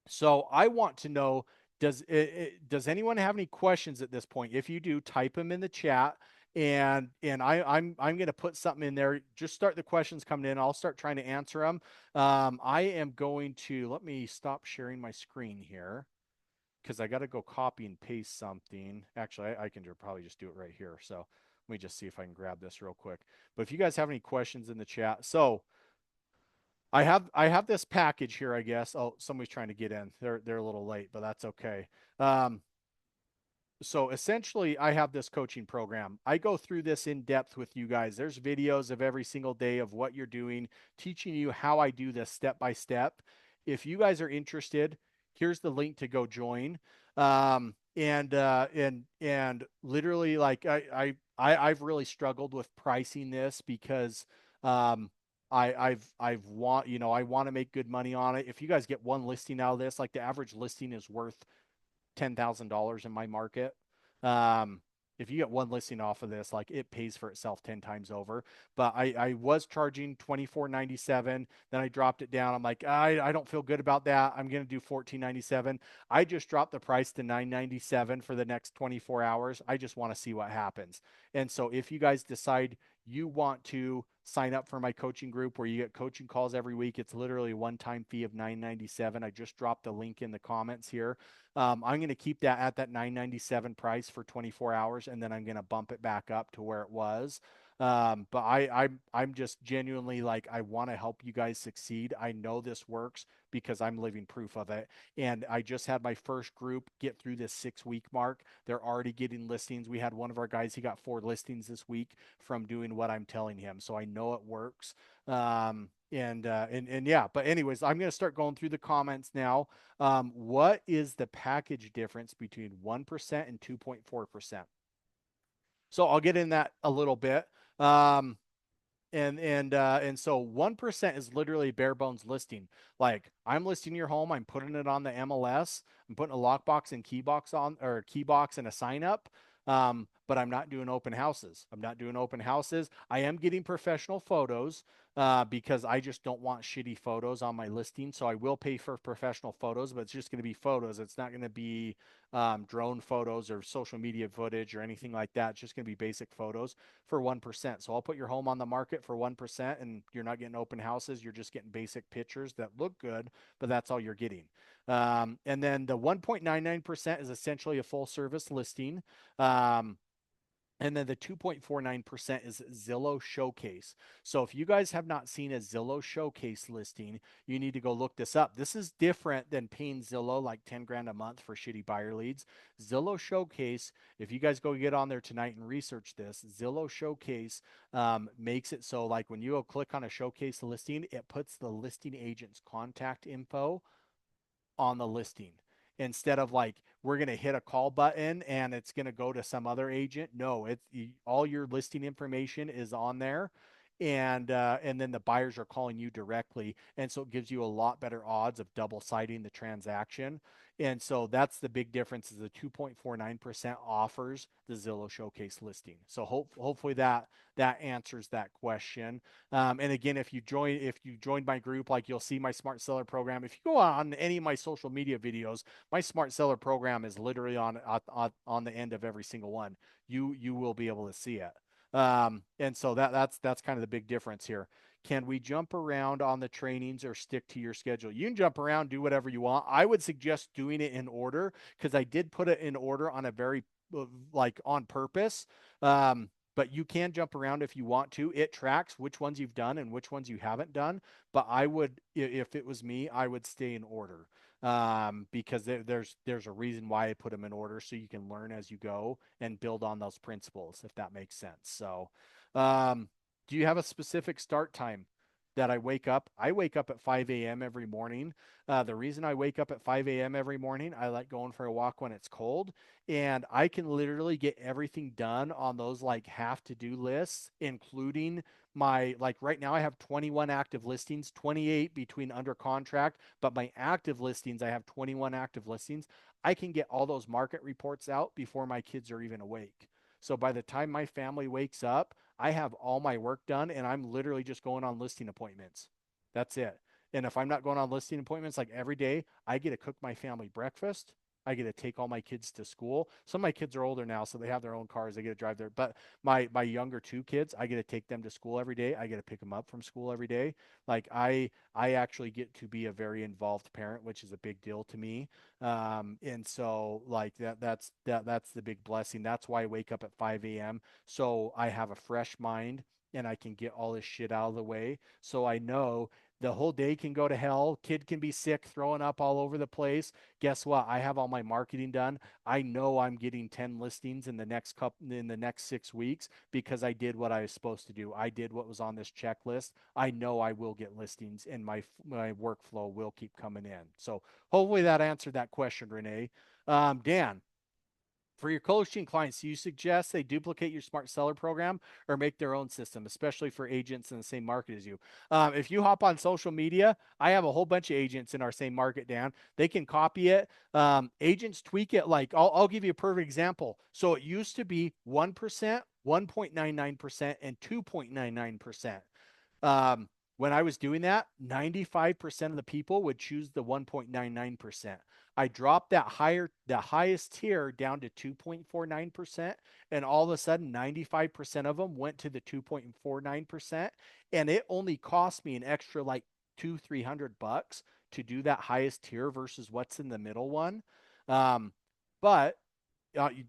so I want to know, does anyone have any questions at this point? If you do, type them in the chat, and I'm going to put something in there. Just start the questions coming in. I'll start trying to answer them. I am going to let me stop sharing my screen here because I got to go copy and paste something. Actually, I can probably just do it right here. So let me just see if I can grab this real quick. But if you guys have any questions in the chat, so I have this package here, I guess. Oh, somebody's trying to get in. They're a little late, but that's okay. Um, so essentially I have this coaching program. I go through this in depth with you guys. There's videos of every single day of what you're doing, teaching you how I do this step by step. If you guys are interested, here's the link to go join. And literally like I've really struggled with pricing this because um I've want, I want to make good money on it. If you guys get one listing out of this, like the average listing is worth $10,000 in my market. Um, if you get one listing off of this, like it pays for itself 10 times over. But I was charging $24.97. Then I dropped it down. I'm like, I don't feel good about that. I'm going to do $14.97. I just dropped the price to $9.97 for the next 24 hours. I just want to see what happens. And so if you guys decide you want to sign up for my coaching group where you get coaching calls every week, it's literally a one-time fee of $9.97. I just dropped the link in the comments here. I'm going to keep that at that $9.97 price for 24 hours, and then I'm going to bump it back up to where it was. But I'm just genuinely like, I want to help you guys succeed. I know this works because I'm living proof of it. And I just had my first group get through this 6 week mark. They're already getting listings. We had one of our guys, he got 4 listings this week from doing what I'm telling him. So I know it works. And yeah, but anyways, I'm going to start going through the comments now. What is the package difference between 1% and 2.4%? So I'll get in that a little bit. Um, and so 1% is literally bare bones listing. Like I'm listing your home, I'm putting it on the MLS, I'm putting a lockbox and key box on, or key box and a sign up. But I'm not doing open houses. I'm not doing open houses. I am getting professional photos because I just don't want shitty photos on my listing. So I will pay for professional photos, but it's just going to be photos. It's not going to be drone photos or social media footage or anything like that. It's just going to be basic photos for 1%. So I'll put your home on the market for 1%, and you're not getting open houses. You're just getting basic pictures that look good, but that's all you're getting. And then the 1.99% is essentially a full service listing. Um, And then the 2.49% is Zillow Showcase. So if you guys have not seen a Zillow Showcase listing, you need to go look this up. This is different than paying Zillow like 10 grand a month for shitty buyer leads. Zillow Showcase, if you guys go get on there tonight and research this, Zillow Showcase makes it so like when you go click on a showcase listing, it puts the listing agent's contact info on the listing instead of like we're going to hit a call button and it's going to go to some other agent. No, it's all your listing information is on there, and then the buyers are calling you directly, and so it gives you a lot better odds of double siding the transaction. And so that's the big difference is the 2.49% offers the Zillow Showcase listing. So hopefully that answers that question. And again, if you joined my group, like you'll see my Smart Seller program. If you go on any of my social media videos, my Smart Seller program is literally on the end of every single one. You will be able to see it. And so that's kind of the big difference here. Can we jump around on the trainings or stick to your schedule? You can jump around, do whatever you want. I would suggest doing it in order because I did put it in order on a very like on purpose. But you can jump around if you want to. It tracks which ones you've done and which ones you haven't done. But I would, if it was me, I would stay in order because there's a reason why I put them in order so you can learn as you go and build on those principles, if that makes sense. So, um, do you have a specific start time that I wake up? I wake up at 5 a.m. every morning. The reason I wake up at 5 a.m. every morning, I like going for a walk when it's cold, and I can literally get everything done on those like have to do lists, including my like right now I have 21 active listings, 28 between under contract, but my active listings, I have 21 active listings. I can get all those market reports out before my kids are even awake. So by the time my family wakes up, I have all my work done and I'm literally just going on listing appointments. That's it. And if I'm not going on listing appointments like every day, I get to cook my family breakfast. I get to take all my kids to school. Some of my kids are older now, so they have their own cars. They get to drive there. But my younger two kids, I get to take them to school every day. I get to pick them up from school every day. Like I actually get to be a very involved parent, which is a big deal to me. And so like that's the big blessing. That's why I wake up at 5 a.m. So I have a fresh mind and I can get all this shit out of the way. So I know the whole day can go to hell. Kid can be sick, throwing up all over the place. Guess what? I have all my marketing done. I know I'm getting 10 listings in the next 6 weeks because I did what I was supposed to do. I did what was on this checklist. I know I will get listings and my workflow will keep coming in. So hopefully that answered that question, Renee. Dan, for your coaching clients, do you suggest they duplicate your smart seller program or make their own system, especially for agents in the same market as you? If you hop on social media, I have a whole bunch of agents in our same market, Dan. They can copy it. Agents tweak it. Like I'll give you a perfect example. So it used to be 1%, 1.99%, and 2.99%. Um, when I was doing that, 95% of the people would choose the 1.99%. I dropped the highest tier down to 2.49%. And all of a sudden, 95% of them went to the 2.49%. And it only cost me an extra like $300 to do that highest tier versus what's in the middle one. Um, but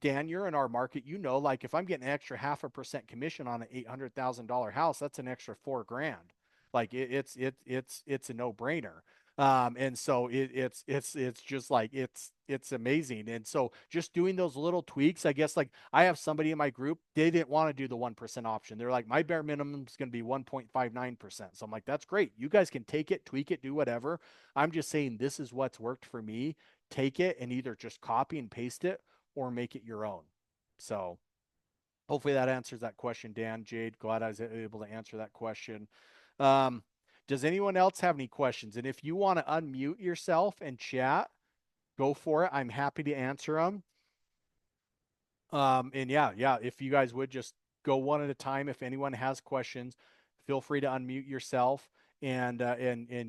Dan, you're in our market. You know, like if I'm getting an extra 0.5% commission on an $800,000 house, that's an extra 4 grand. Like it's a no brainer. And so it's just like it's amazing. And so just doing those little tweaks, I guess like I have somebody in my group, they didn't want to do the 1% option. They're like, my bare minimum is going to be 1.59%. So I'm like, that's great. You guys can take it, tweak it, do whatever. I'm just saying this is what's worked for me. Take it and either just copy and paste it or make it your own. So hopefully that answers that question, Dan. Jade, glad I was able to answer that question. Um, does anyone else have any questions? And if you want to unmute yourself and chat, go for it. I'm happy to answer them. And yeah, if you guys would just go one at a time. If anyone has questions, feel free to unmute yourself and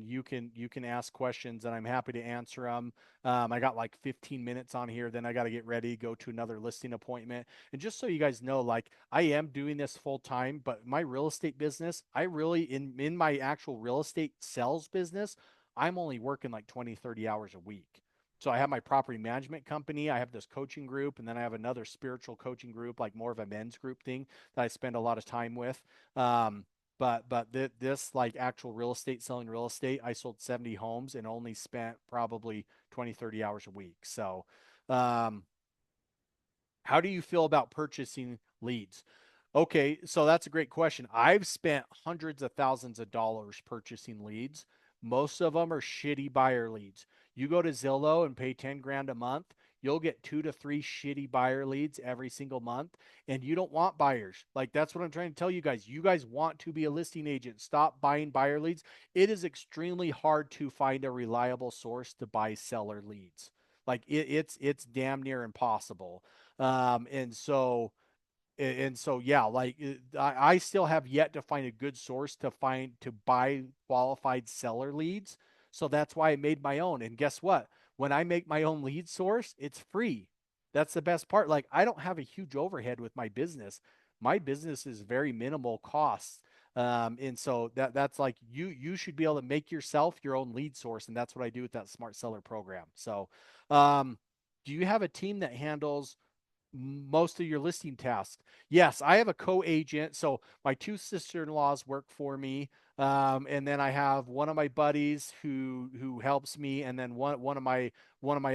you can ask questions and I'm happy to answer them. I got like 15 minutes on here, then I got to get ready, go to another listing appointment. And just so you guys know, like I am doing this full time, but my real estate business, I really in my actual real estate sales business, I'm only working like 20, 30 hours a week. So I have my property management company, I have this coaching group, and then I have another spiritual coaching group, like more of a men's group thing that I spend a lot of time with. Um, but this like actual real estate, selling real estate, I sold 70 homes and only spent probably 20-30 hours a week. So um, how do you feel about purchasing leads? Okay, so that's a great question. I've spent hundreds of thousands of dollars purchasing leads. Most of them are shitty buyer leads. You go to Zillow and pay 10 grand a month, you'll get 2 to 3 shitty buyer leads every single month. And you don't want buyers. Like, that's what I'm trying to tell you guys. You guys want to be a listing agent. Stop buying buyer leads. It is extremely hard to find a reliable source to buy seller leads. Like it's damn near impossible. And so yeah, like I still have yet to find a good source to buy qualified seller leads. So that's why I made my own. And guess what? When I make my own lead source, it's free. That's the best part. Like, I don't have a huge overhead with my business. My business is very minimal costs. And so that's like you should be able to make yourself your own lead source. And that's what I do with that smart seller program. So um, do you have a team that handles most of your listing tasks? Yes, I have a co-agent. So my two sister-in-laws work for me. And then I have one of my buddies who helps me, and then one of my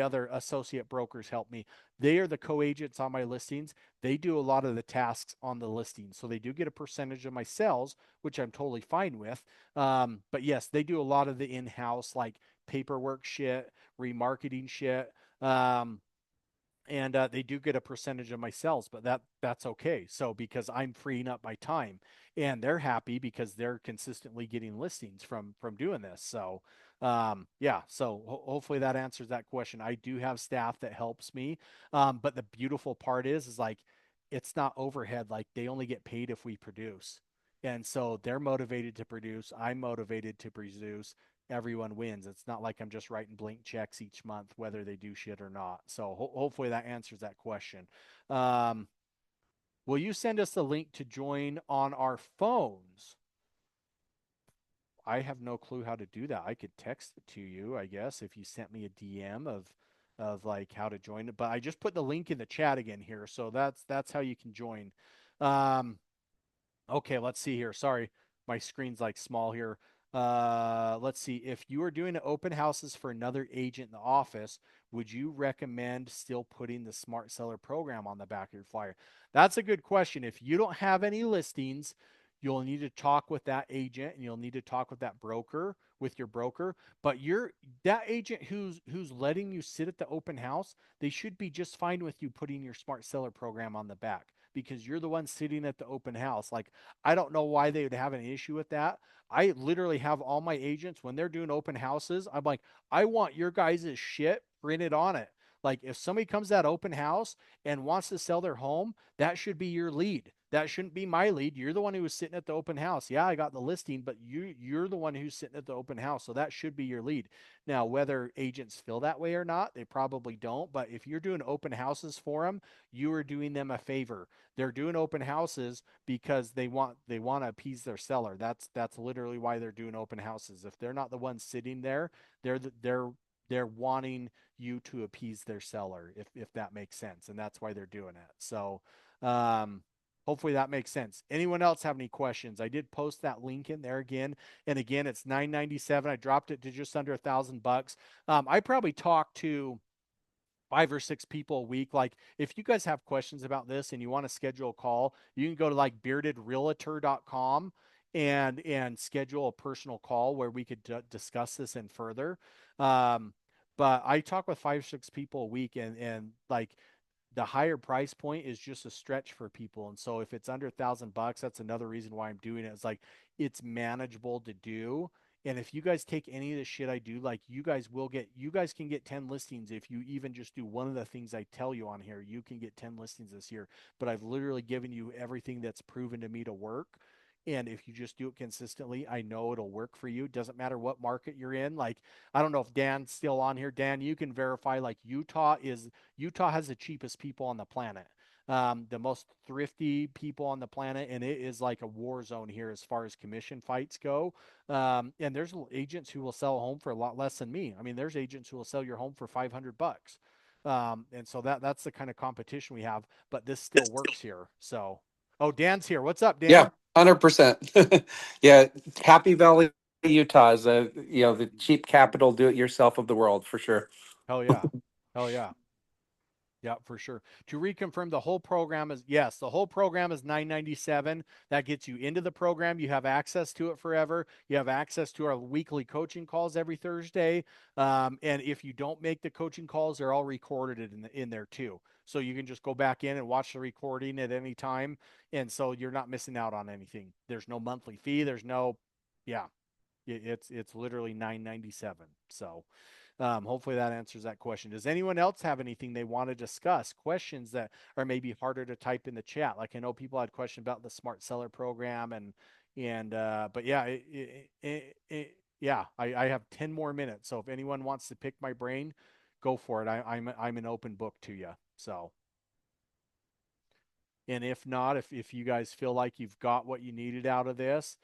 other associate brokers help me. They are the co-agents on my listings. They do a lot of the tasks on the listing. So they do get a percentage of my sales, which I'm totally fine with. But yes, they do a lot of the in-house like paperwork shit, remarketing shit. And they do get a percentage of my sales, but that's okay. So because I'm freeing up my time, and they're happy because they're consistently getting listings from doing this. So yeah, so hopefully that answers that question. I do have staff that helps me, but the beautiful part is like it's not overhead. Like, they only get paid if we produce, and so they're motivated to produce, I'm motivated to produce, everyone wins. It's not like I'm just writing blank checks each month, whether they do shit or not. So hopefully that answers that question. Um, will you send us the link to join on our phones? I have no clue how to do that. I could text it to you, I guess, if you sent me a DM of like how to join it. But I just put the link in the chat again here, so that's how you can join. Um, Okay, let's see here. Sorry, my screen's like small here. Let's see. If you are doing open houses for another agent in the office, would you recommend still putting the Smart Seller program on the back of your flyer? That's a good question. If you don't have any listings, you'll need to talk with that agent, and you'll need to talk with that broker, with your broker. But that agent who's letting you sit at the open house, they should be just fine with you putting your Smart Seller program on the back, because you're the one sitting at the open house. Like, I don't know why they would have an issue with that. I literally have all my agents when they're doing open houses. I'm like, I want your guys' shit printed on it. Like, if somebody comes to that open house and wants to sell their home, that should be your lead. That shouldn't be my lead. You're the one who was sitting at the open house. Yeah, I got the listing, but you're the one who's sitting at the open house. So that should be your lead. Now, whether agents feel that way or not, they probably don't. But if you're doing open houses for them, you are doing them a favor. They're doing open houses because they want to appease their seller. That's literally why they're doing open houses. If they're not the ones sitting there, they're wanting you to appease their seller, if that makes sense, and that's why they're doing it. So um hopefully that makes sense. Anyone else have any questions? I did post that link in there again, and again, it's 997. I dropped it to just under $1,000. I probably talked to 5 or 6 people a week. Like, if you guys have questions about this and you want to schedule a call, you can go to like beardedrealtor.com and schedule a personal call where we could discuss this in further. Um, but I talk with 5 or 6 people a week, and like, the higher price point is just a stretch for people. And so if it's under $1,000, that's another reason why I'm doing it. It's like, it's manageable to do. And if you guys take any of the shit I do, like, you guys can get 10 listings. If you even just do one of the things I tell you on here, you can get 10 listings this year. But I've literally given you everything that's proven to me to work. And if you just do it consistently, I know it'll work for you. Doesn't matter what market you're in. Like, I don't know if Dan's still on here. Dan, you can verify, like, Utah has the cheapest people on the planet. the most thrifty people on the planet, and it is like a war zone here as far as commission fights go. And there's agents who will sell a home for a lot less than me. I mean, there's agents who will sell your home for $500. And so that's the kind of competition we have, but this still works here. So, oh, Dan's here. What's up, Yeah, Dan? 100%. Yeah, Happy Valley, Utah is the cheap capital do-it-yourself of the world for sure. Hell yeah. Hell yeah. Yeah, for sure. To reconfirm, the whole program is yes, the whole program is 997. That gets you into the program. You have access to it forever. You have access to our weekly coaching calls every Thursday. And if you don't make the coaching calls, they're all recorded in there too. So you can just go back in and watch the recording at any time. And so you're not missing out on anything. There's no monthly fee. There's no, yeah, it's literally 997. So hopefully that answers that question. Does anyone else have anything they want to discuss? Questions that are maybe harder to type in the chat? Like I know people had questions about the Smart Seller program but yeah, yeah, I have 10 more minutes. So if anyone wants to pick my brain, go for it. I'm an open book to you. So and if not, if you guys feel like you've got what you needed out of this,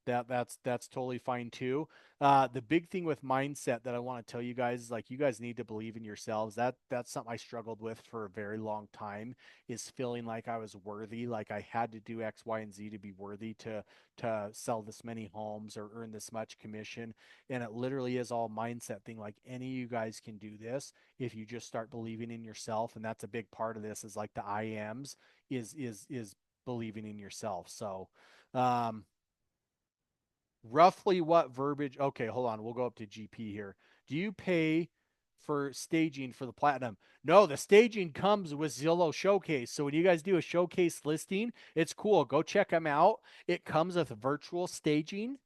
that's totally fine too. The big thing with mindset that I want to tell you guys is like you guys need to believe in yourselves. That's something I struggled with for a very long time, is feeling like I was worthy, like I had to do X, Y, and Z to be worthy to sell this many homes or earn this much commission. And it literally is all mindset thing. Like any of you guys can do this if you just start believing in yourself. And that's a big part of this, is like the I ams is believing in yourself. So um roughly what verbiage, okay, hold on, we'll go up to GP here. Do you pay for staging for the platinum? No, the staging comes with Zillow Showcase. So when you guys do a showcase listing, it's cool, go check them out. It comes with virtual staging,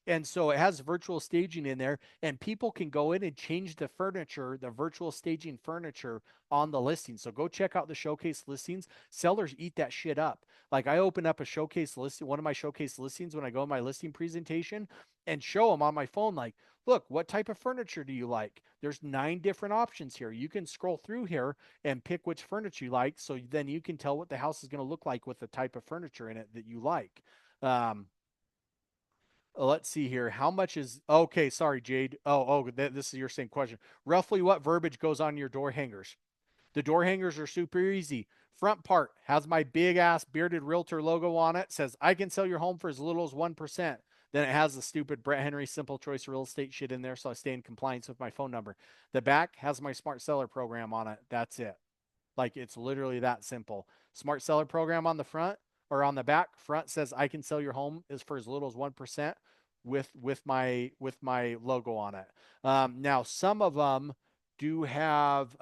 and so it has virtual staging in there, and people can go in and change the furniture, the virtual staging furniture on the listing. So go check out the showcase listings. Sellers eat that shit up. Like I open up a showcase listing, one of my showcase listings when I go in my listing presentation and show them on my phone, like, look, what type of furniture do you like? There's 9 different options here. You can scroll through here and pick which furniture you like. So then you can tell what the house is going to look like with the type of furniture in it that you like. Um, let's see here. How much is okay? Sorry, Jade. This is your same question. Roughly what verbiage goes on your door hangers? The door hangers are super easy. Front part has my big ass bearded realtor logo on it. Says I can sell your home for as little as 1%. Then it has the stupid Brett Henry simple choice real estate shit in there, so I stay in compliance with my phone number. The back has my smart seller program on it. That's it. Like it's literally that simple. Smart seller program on the front or on the back. Front says I can sell your home is for as little as 1% with my logo on it. Now some of them do have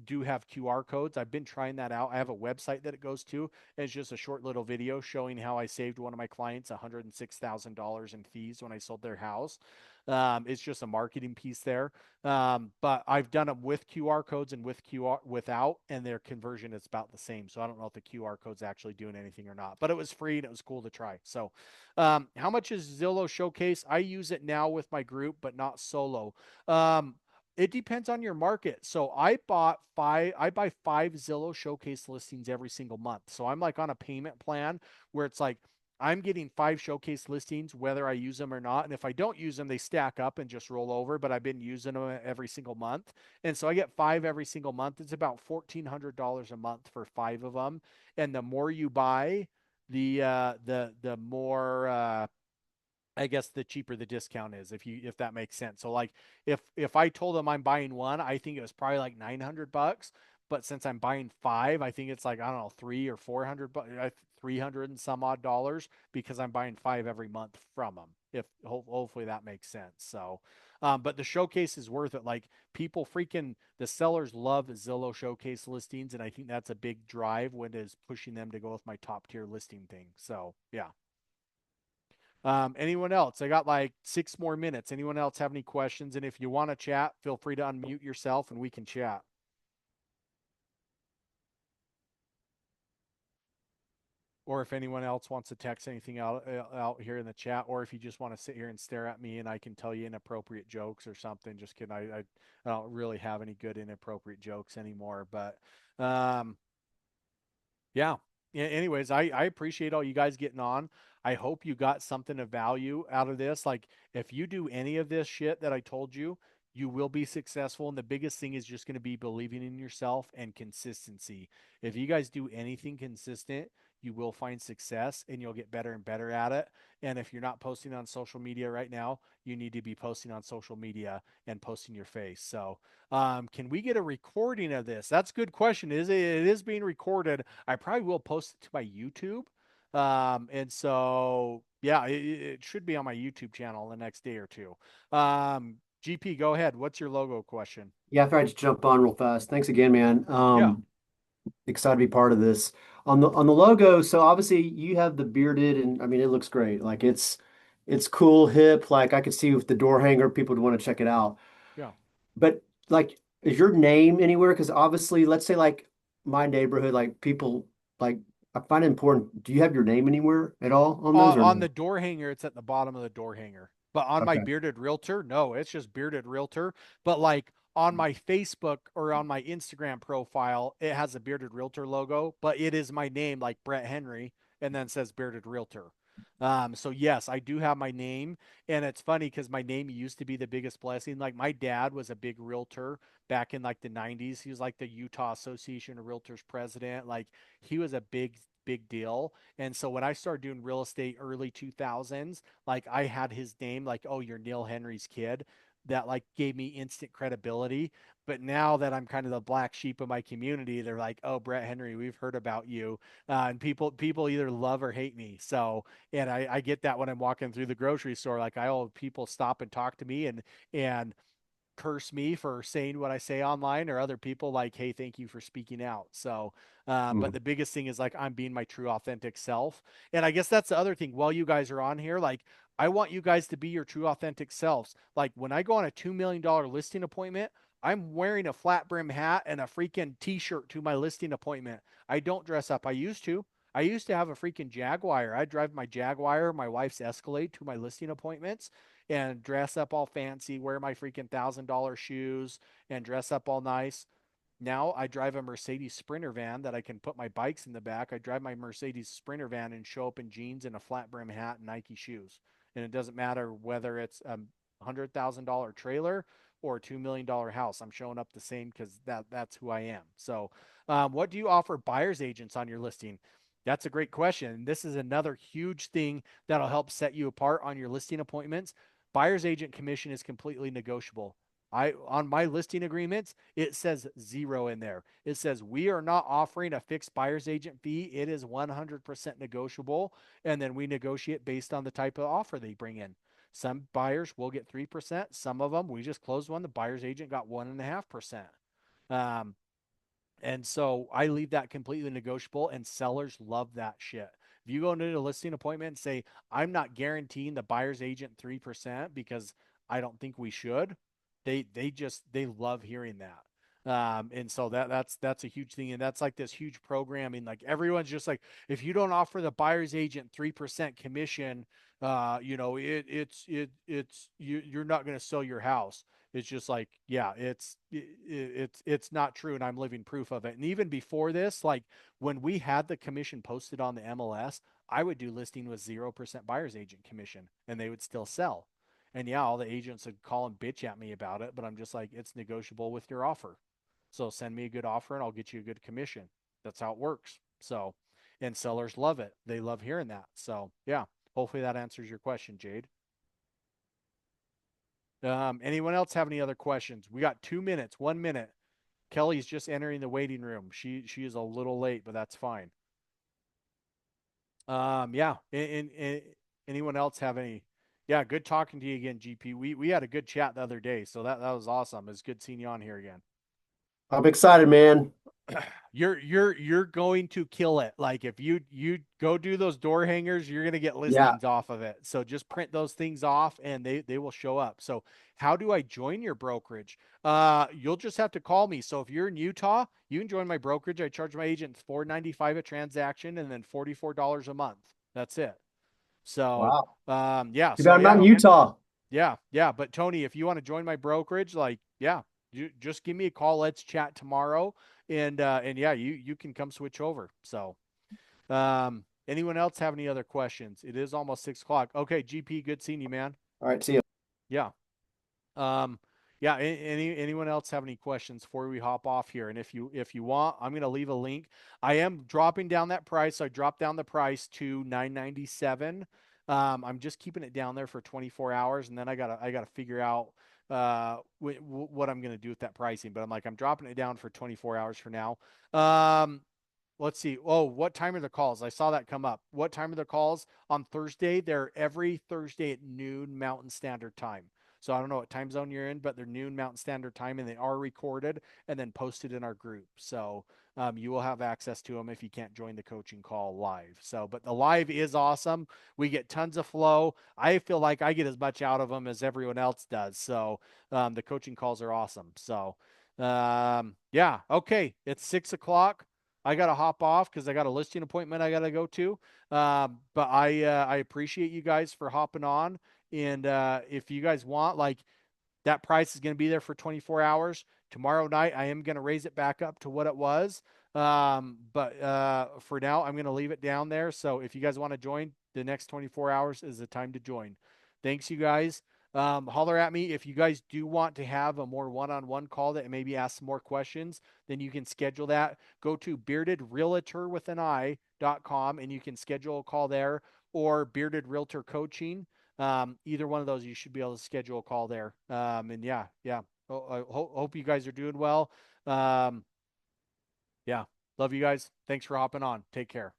do have QR codes. I've been trying that out. I have a website that it goes to. And it's just a short little video showing how I saved one of my clients $106,000 in fees when I sold their house. It's just a marketing piece there. But I've done them with QR codes and with QR without, and their conversion is about the same. So I don't know if the QR code's actually doing anything or not, but it was free and it was cool to try. So, how much is Zillow Showcase? I use it now with my group, but not solo. Um, it depends on your market. So I buy 5 Zillow Showcase listings every single month. So I'm like on a payment plan where it's like I'm getting 5 showcase listings, whether I use them or not. And if I don't use them, they stack up and just roll over. But I've been using them every single month. And so I get 5 every single month. It's about $1,400 a month for 5 of them. And the more you buy, the more I guess the cheaper the discount is, if that makes sense. So like if I told them I'm buying one, I think it was probably like $900. But since I'm buying 5, I think it's like I don't know, 300 or 400, 300 and some odd dollars, because I'm buying 5 every month from them. If hopefully that makes sense. So, but the showcase is worth it. Like people freaking the sellers love Zillow showcase listings, and I think that's a big drive when it is pushing them to go with my top tier listing thing. So yeah. Anyone else? I got like 6 more minutes. Anyone else have any questions? And if you want to chat, feel free to unmute yourself and we can chat. Or if anyone else wants to text anything out here in the chat, or if you just want to sit here and stare at me and I can tell you inappropriate jokes or something. Just kidding. I don't really have any good inappropriate jokes anymore. But Yeah. Anyways, I appreciate all you guys getting on. I hope you got something of value out of this. Like, if you do any of this shit that I told you, you will be successful. And the biggest thing is just going to be believing in yourself and consistency. If you guys do anything consistent, you will find success and you'll get better and better at it. And if you're not posting on social media right now, you need to be posting on social media and posting your face. So, can we get a recording of this? That's a good question. It is being recorded. I probably will post it to my YouTube. And so, yeah, it should be on my YouTube channel the next day or two. GP, go ahead. What's your logo question? Yeah, I thought I'd just jump on real fast. Thanks again, man. Yeah, Excited to be part of this. On the logo, so obviously you have the bearded and I mean it looks great. Like it's cool, hip, like I could see with the door hanger, people would want to check it out. yeah. But like is your name anywhere? Because obviously, let's say like my neighborhood, like people like I find it important. Do you have your name anywhere at all on those or On the no? door hanger, it's at the bottom of the door hanger. But on my Okay. bearded realtor, no, it's just bearded realtor. But like on my Facebook or on my Instagram profile, it has a bearded realtor logo, but it is my name, like Brett Henry, and then says bearded realtor. So yes, I do have my name, and it's funny because my name used to be the biggest blessing. Like my dad was a big realtor back in like the 90s. He was like the Utah Association of Realtors president. Like he was a big deal. And so when I started doing real estate early 2000s, like I had his name, like, oh, you're Neil Henry's kid. That like gave me instant credibility. But now that I'm kind of the black sheep of my community, they're like, "Oh, Brett Henry, we've heard about you," and people either love or hate me. So, and I get that when I'm walking through the grocery store, like I will people stop and talk to me and curse me for saying what I say online, or other people like, hey, thank you for speaking out. So, but Mhm. the biggest thing is like I'm being my true authentic self. And I guess that's the other thing. While you guys are on here, like I want you guys to be your true authentic selves. Like when I go on a $2 million listing appointment, I'm wearing a flat brim hat and a freaking t-shirt to my listing appointment. I don't dress up. I used to. I used to have a freaking Jaguar. I drive my Jaguar, my wife's Escalade to my listing appointments and dress up all fancy, wear my freaking $1,000 shoes and dress up all nice. Now I drive a Mercedes Sprinter van that I can put my bikes in the back. I drive my Mercedes Sprinter van and show up in jeans and a flat brim hat and Nike shoes. And it doesn't matter whether it's a $100,000 trailer or a $2 million house. I'm showing up the same because that's who I am. So, what do you offer buyers agents on your listing? That's a great question. This is another huge thing that'll help set you apart on your listing appointments. Buyer's agent commission is completely negotiable. I on my listing agreements, it says zero in there. It says we are not offering a fixed buyer's agent fee. It is 100% negotiable. And then we negotiate based on the type of offer they bring in. Some buyers will get 3%. Some of them, we just closed one. The buyer's agent got 1.5%. Um, and so I leave that completely negotiable, and sellers love that shit. If you go into a listing appointment and say, I'm not guaranteeing the buyer's agent 3% because I don't think we should, they love hearing that. And so that's a huge thing. And that's like this huge programming. Like everyone's just like, if you don't offer the buyer's agent 3% commission, you're not going to sell your house. It's just like, yeah, it's not true, and I'm living proof of it. And even before this, like when we had the commission posted on the MLS, I would do listing with 0% buyer's agent commission, and they would still sell. And yeah, all the agents would call and bitch at me about it, but I'm just like, it's negotiable with your offer. So send me a good offer, and I'll get you a good commission. That's how it works. So, and sellers love it. They love hearing that. So yeah, hopefully that answers your question, Jade. Anyone else have any other questions? We got 2 minutes, 1 minute. Kelly's just entering the waiting room. She is a little late, but that's fine. Yeah. And anyone else have any? Yeah, good talking to you again, GP. We had a good chat the other day, so that was awesome. It's good seeing you on here again. I'm excited, man. You're going to kill it. Like if you go do those door hangers, you're gonna get Yeah. listings off of it. So just print those things off and they will show up. So how do I join your brokerage? You'll just have to call me. So if you're in Utah, you can join my brokerage. I charge my agents $4.95 a transaction and then $44 a month. That's it. So Wow. yeah, Too so bad I'm not yeah, in Utah. yeah. But Tony, if you want to join my brokerage, like, yeah, you just give me a call. Let's chat tomorrow. And yeah, you can come switch over. So Anyone else have any other questions? It is almost 6 o'clock. Okay, GP, good seeing you, man. All right, see you. Yeah. Um, yeah, anyone else have any questions before we hop off here? And if you want, I'm gonna leave a link. I am dropping down that price. So I dropped down the price to 997. I'm just keeping it down there for 24 hours, and then I gotta figure out what I'm gonna do with that pricing. But I'm dropping it down for 24 hours for now. Um, let's see. Oh, what time are the calls? I saw that come up. What time are the calls on Thursday? They're every Thursday at noon Mountain Standard Time. So I don't know what time zone you're in, but they're noon Mountain Standard Time, and they are recorded and then posted in our group. So you will have access to them if you can't join the coaching call live. So, but the live is awesome. We get tons of flow. I feel like I get as much out of them as everyone else does. So the coaching calls are awesome. So yeah, okay. It's 6 o'clock. I got to hop off because I got a listing appointment I got to go to. But I appreciate you guys for hopping on. And if you guys want, like, that price is going to be there for 24 hours. Tomorrow night, I am going to raise it back up to what it was. But for now, I'm going to leave it down there. So if you guys want to join, the next 24 hours is the time to join. Thanks, you guys. Holler at me if you guys do want to have a more one-on-one call that maybe ask some more questions. Then you can schedule that. Go to beardedrealtor.com and you can schedule a call there, or Bearded Realtor Coaching. Either one of those, you should be able to schedule a call there. And yeah, yeah. I hope you guys are doing well. Yeah. Love you guys. Thanks for hopping on. Take care.